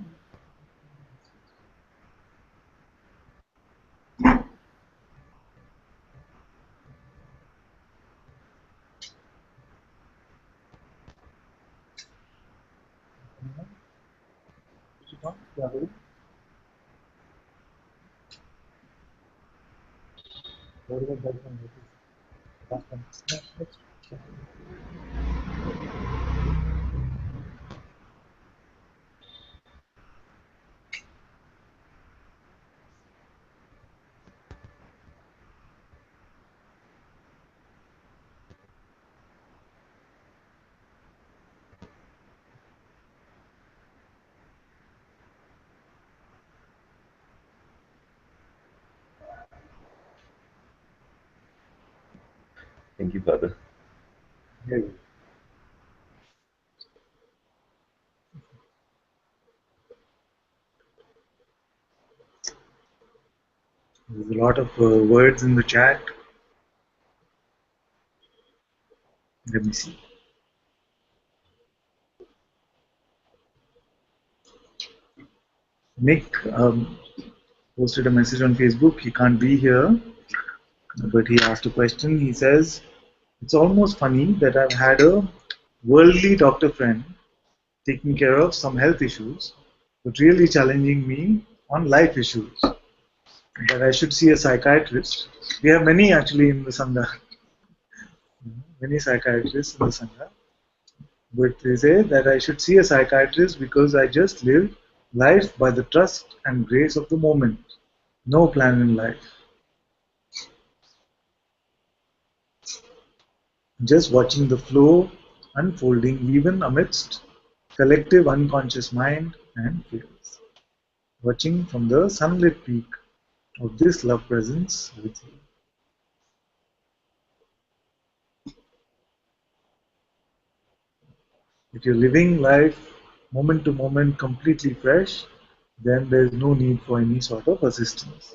thank you, Father. Here. There's a lot of words in the chat. Let me see. Nick posted a message on Facebook. He can't be here, but he asked a question. He says, it's almost funny that I've had a worldly doctor friend taking care of some health issues, but really challenging me on life issues. That I should see a psychiatrist. We have many actually in the Sangha, many psychiatrists in the Sangha. But they say that I should see a psychiatrist because I just live life by the trust and grace of the moment. No plan in life. just watching the flow unfolding even amidst collective unconscious mind and fears. Watching from the sunlit peak of this love presence with you. If you're living life moment to moment completely fresh, then there is no need for any sort of assistance.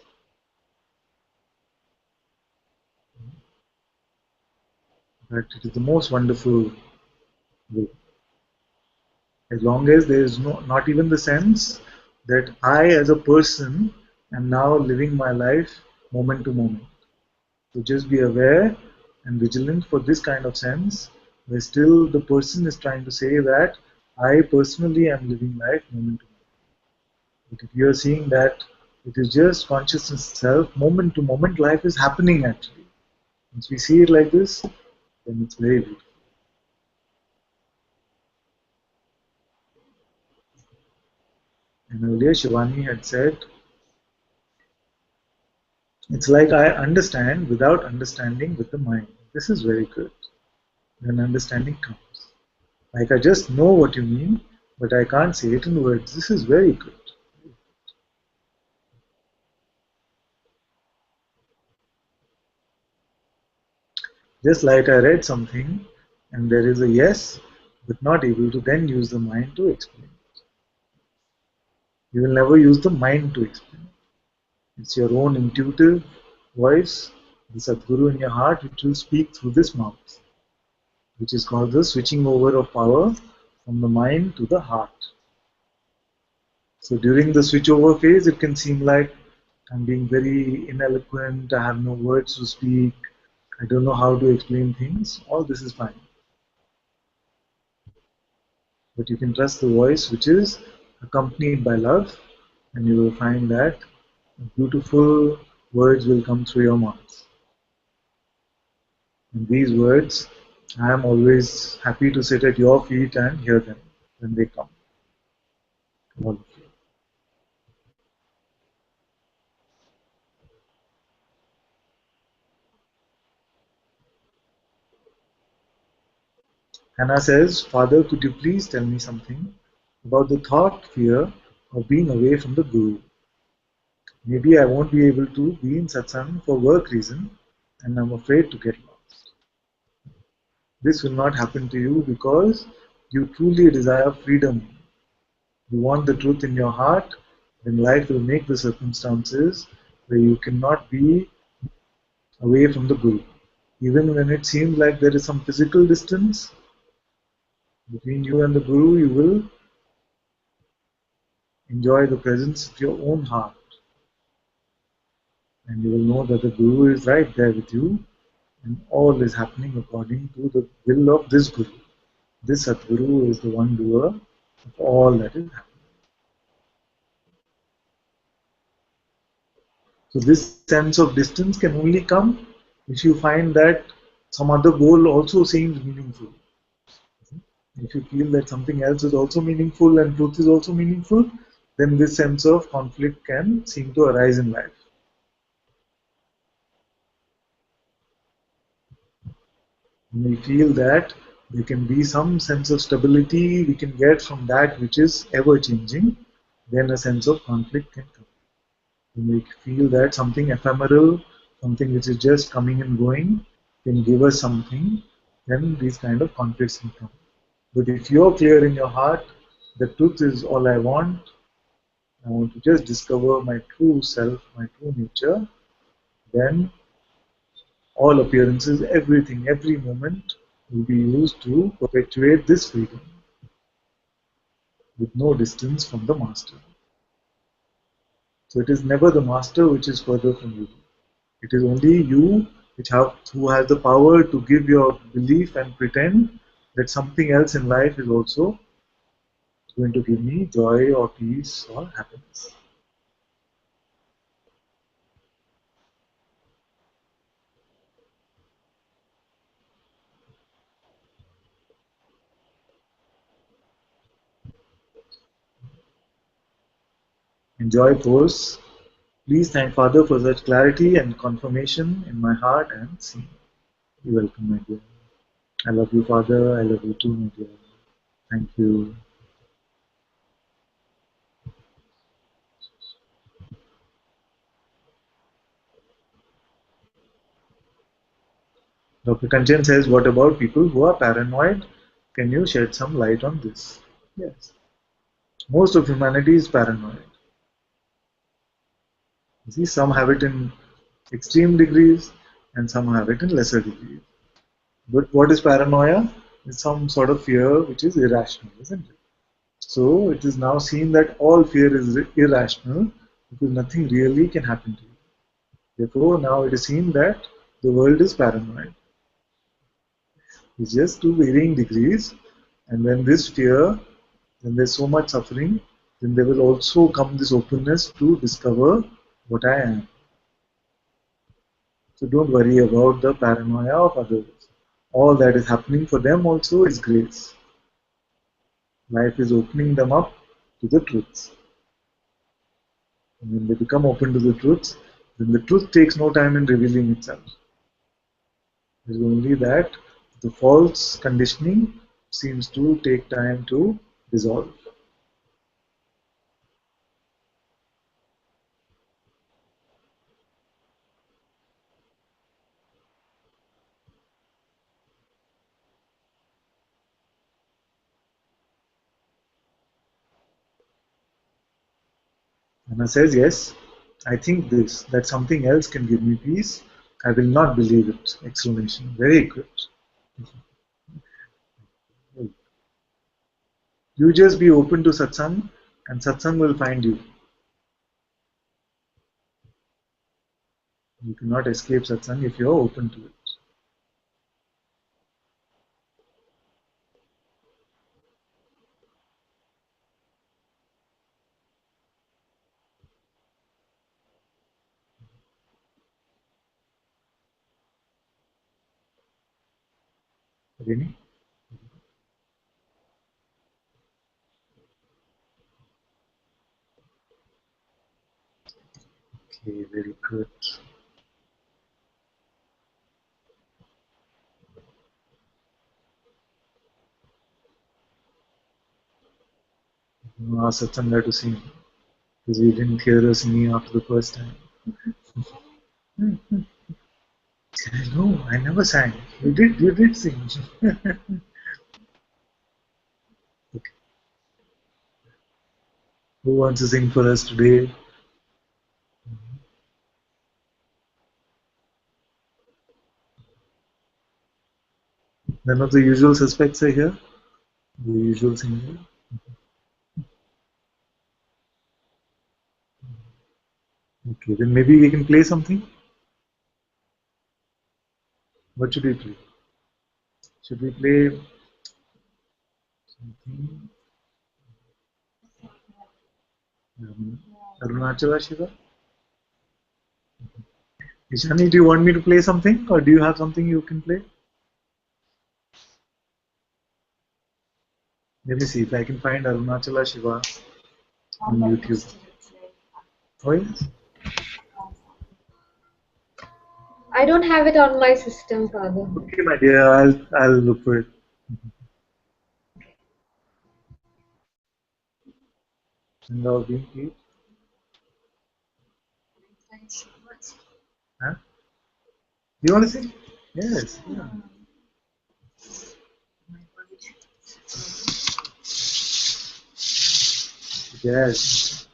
But it is the most wonderful way. As long as there is not even the sense that I as a person am now living my life moment to moment. So just be aware and vigilant for this kind of sense, where still the person is trying to say that I personally am living life moment to moment. But if you are seeing that it is just consciousness itself, moment to moment, life is happening actually. Once we see it like this, then it's very beautiful. And earlier Shivani had said, it's like I understand without understanding with the mind. This is very good. Then understanding comes. Like I just know what you mean, but I can't say it in words. This is very good. Just like I read something and there is a yes, but not able to then use the mind to explain. You will never use the mind to explain. It's your own intuitive voice, the Satguru in your heart, which will speak through this mouth, which is called the switching over of power from the mind to the heart. So during the switchover phase, it can seem like I'm being very ineloquent, I have no words to speak, I don't know how to explain things. All this is fine. But you can trust the voice which is accompanied by love, and you will find that beautiful words will come through your mouth. And these words, I am always happy to sit at your feet and hear them when they come. All of you. Hannah says, Father, could you please tell me something about the thought fear of being away from the Guru? Maybe I won't be able to be in satsang for work reason and I'm afraid to get lost. This will not happen to you because you truly desire freedom. You want the truth in your heart, then life will make the circumstances where you cannot be away from the Guru. Even when it seems like there is some physical distance between you and the Guru, you will enjoy the presence of your own heart. And you will know that the Guru is right there with you and all is happening according to the will of this Guru. This Satguru is the one doer of all that is happening. So this sense of distance can only come if you find that some other goal also seems meaningful. If you feel that something else is also meaningful and truth is also meaningful, then this sense of conflict can seem to arise in life. When we feel that there can be some sense of stability we can get from that which is ever changing, then a sense of conflict can come. When we feel that something ephemeral, something which is just coming and going, can give us something, then these kind of conflicts can come. But if you're clear in your heart, the truth is all I want to just discover my true self, my true nature, then all appearances, everything, every moment will be used to perpetuate this freedom with no distance from the master. So it is never the master which is further from you. It is only you who has the power to give your belief and pretend that something else in life is also going to give me joy or peace or happiness. Enjoy pose. Please thank Father for such clarity and confirmation in my heart and seeing. You're welcome, my dear. I love you, Father. I love you too, my dear. Thank you. Dr. Kanchan says, what about people who are paranoid? Can you shed some light on this? Yes. Most of humanity is paranoid. You see, some have it in extreme degrees and some have it in lesser degrees. But what is paranoia? It's some sort of fear which is irrational, isn't it? So it is now seen that all fear is irrational because nothing really can happen to you. Therefore, now it is seen that the world is paranoid. It's just to varying degrees, and when this fear, when there's so much suffering, then there will also come this openness to discover what I am. So don't worry about the paranoia of others. All that is happening for them also is grace. Life is opening them up to the truths. And when they become open to the truths, then the truth takes no time in revealing itself. It is only that the false conditioning seems to take time to dissolve. Anna says, yes, I think this, that something else can give me peace. I will not believe it! Exclamation. Very equipped. You just be open to satsang and satsang will find you. You cannot escape satsang if you are open to it. Really? Okay, very good. You ask Satsanga to sing because we didn't hear her singing after the first time. No, I never sang. You did sing. Okay. Who wants to sing for us today? None of the usual suspects are here. The usual singer. Okay, then maybe we can play something. What should we play? Should we play something? Arunachala Shiva? Ishani, do you want me to play something or do you have something you can play? Let me see if I can find Arunachala Shiva on YouTube. Oh yes? I don't have it on my system, Father. Okay, my dear, I'll look for it. Now, huh? You want to sing? Yes. Yeah. Yes.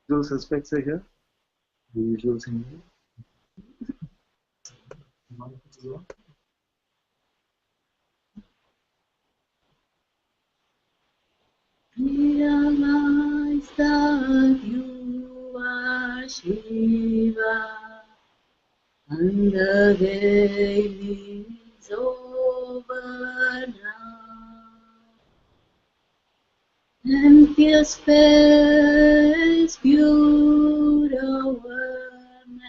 Usual suspects are here. The usual singer. Realize that you are Shiva and the veil is over now. Empty space, pure awareness.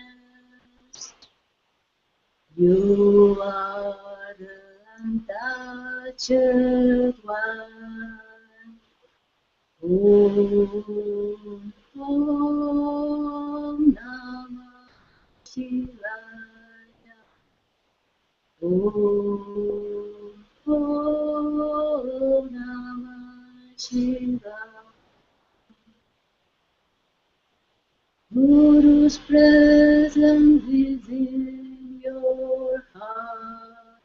You are the untouched one. Oh, Om Namah Shivaya. Om Namah Shivaya. Guru's presence is in your heart.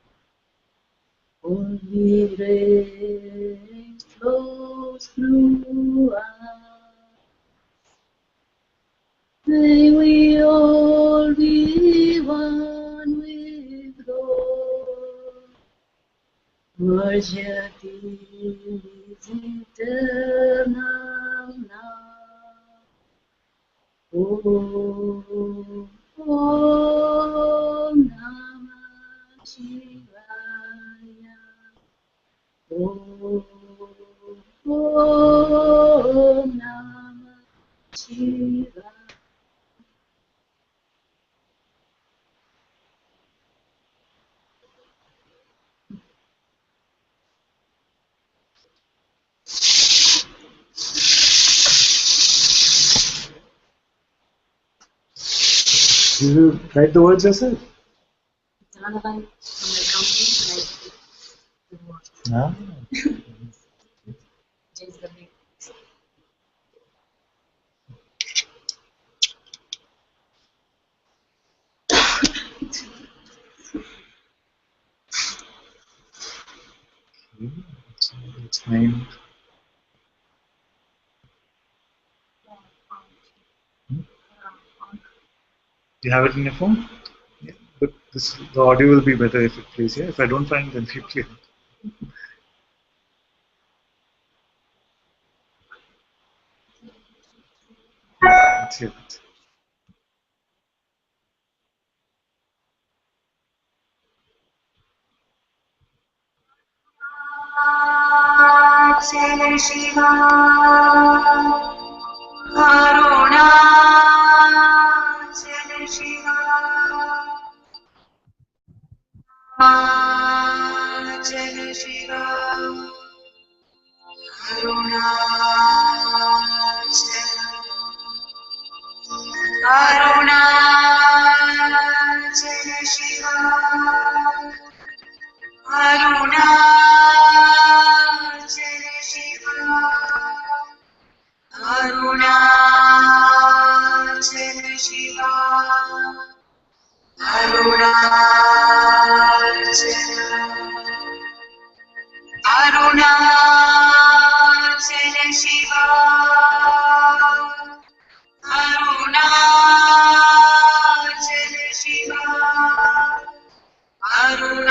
Holy rain flows through us. May we all be one with God. Worship is eternal now. Om Namah Shivaya. Om Namah Shivaya. You will write the words yourself. Another one from the company, like the word. Ah. Change the name. It's fine. You have it in your phone? Yeah. But the audio will be better if it plays here. If I don't find, then you play. Let's hear it. Jai Shiva, Karuna, Jai Shiva, Jai Shiva, Karuna, Karuna, Jai Shiva, Karuna, Jai Shiva, Karuna, Jai Shiva, Karuna, Jai Shiva, Arunachal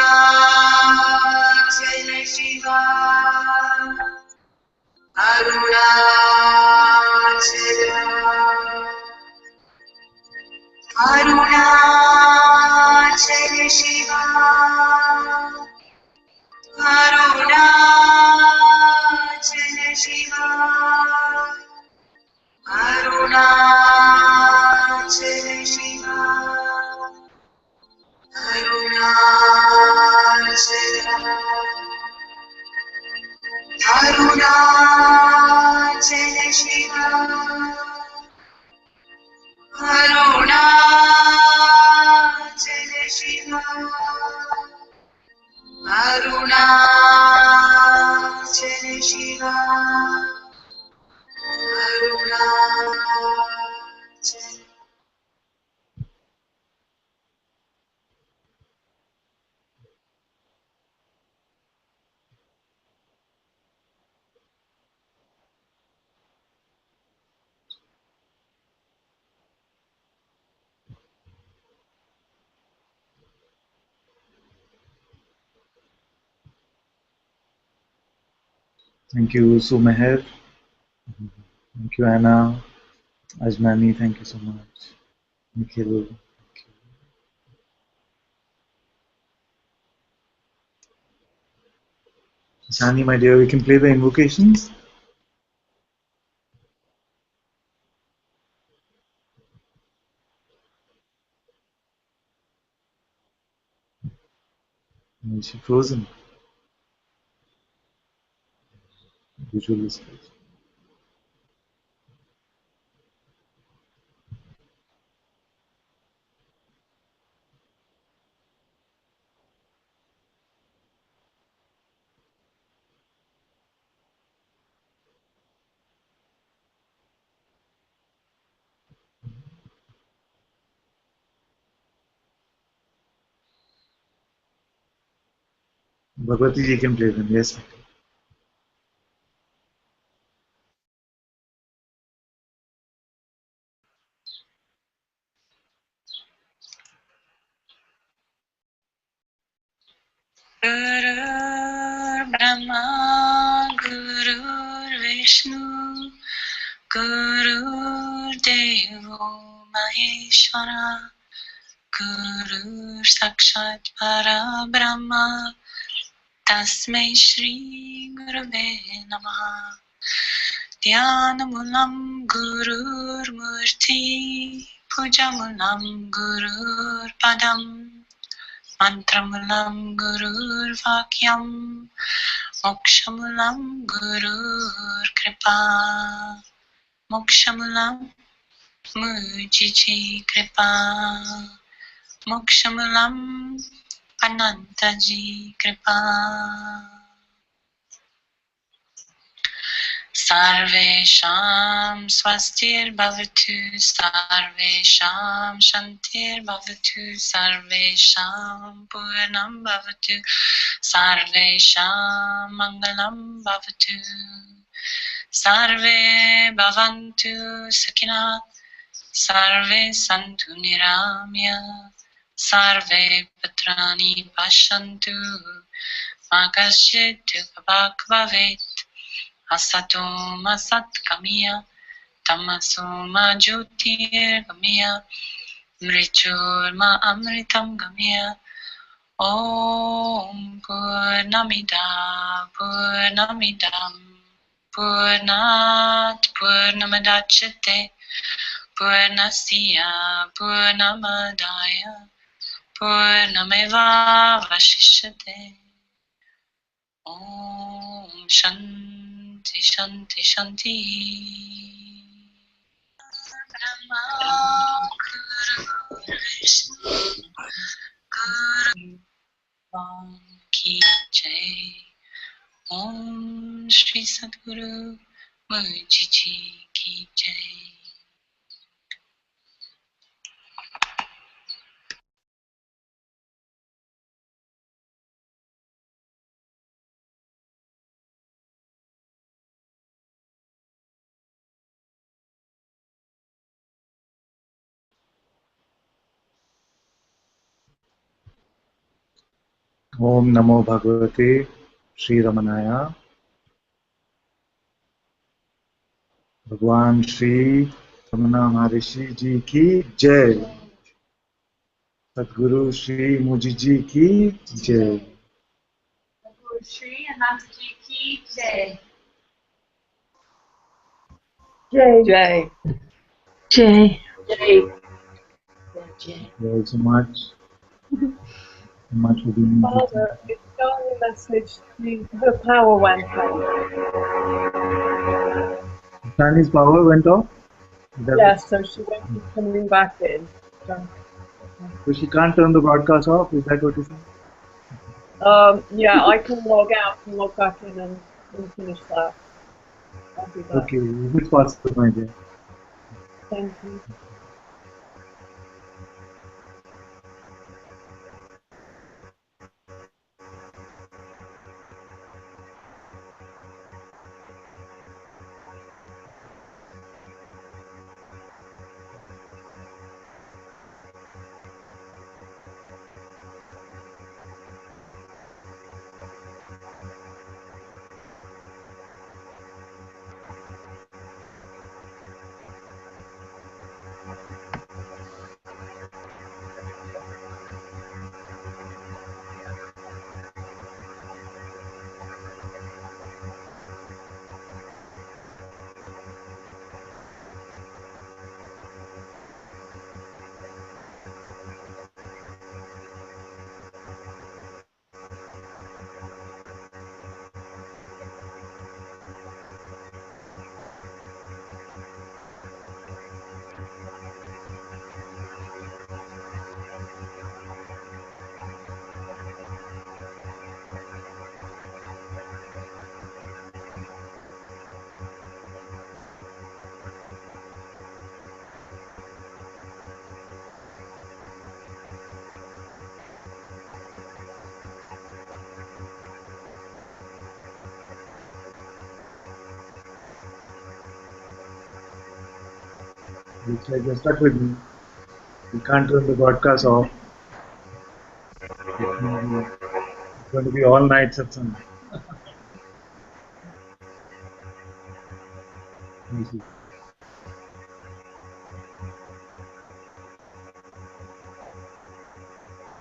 Shiva, Arunachal Shiva, Arunachal Shiva, Arunachal Shiva, Arunachal Shiva, Arunachal Shiva, Arunachal Shiva, Arunachal Shiva, Arunachal. Thank you, Sumeher. Thank you, Anna. Ajnani, thank you so much. Nikhil. Thank you. Sani, my dear, we can play the invocations. Is she frozen? Usually is frozen. Bhagwati ji can play them, yes. Gurur Brahma, Gurur Vishnu, Gurur Devo Maheshwara, Gurur Sakshat Para Brahma, Tasmai Shri Gurave Namaha. Dhyanamulam Gurur Murti, Pujamulam Gurur Padam, Mantramulam Gurur Vakyam, Mokshamulam Gurur Kripa, Mokshamulam Mujiji Kripa, Mokshamulam Anantaji Kripa. Sarvesham swastir bhavatu, sarvesham shantir bhavatu, sarvesham purnam bhavatu, sarvesham mangalam bhavatu, sarve bhavantu sakina, sarve santu niramya, sarve patrani pashantu, makashit bhavavet. Asatoma Satkamya, Tamasoma Jyotirgamya, Mrichurma Amritam Gamya. Om Purnamida Purnamidam Purnat Purnamadachate Purnasya Purnamadaya Purnameva Vashishyate. Om Shanti Shanti Shanti. Brahma Guru Vishnu Guru Ram Ki Jai. Om Shri Satguru Mujiji Ki Jai. Om Namo Bhagavate Sri Ramanaya. Bhagwan Sri Ramana Maharishi Ji Ki Jai. Satguru Sri Muji Ji Ki Jai. Guru Shri Ananta Ji Ki Jai. Jai. Jay. Jai. Jai. Thank you so much for being here. Father, it's showing a message. Her power went off. Shani's power went off? Yes, so she won't be coming back in. So she can't turn the broadcast off? Is that what you said? Yeah, I can log out and log back in and finish that. I'll do that. Okay, if it's possible, my dear. Thank you. Looks like you're stuck with me. You can't turn the broadcast off. It's going to be all night satsang. Thank you.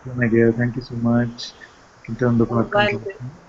Okay, my dear, thank you so much. You can turn the broadcast Thank you. off.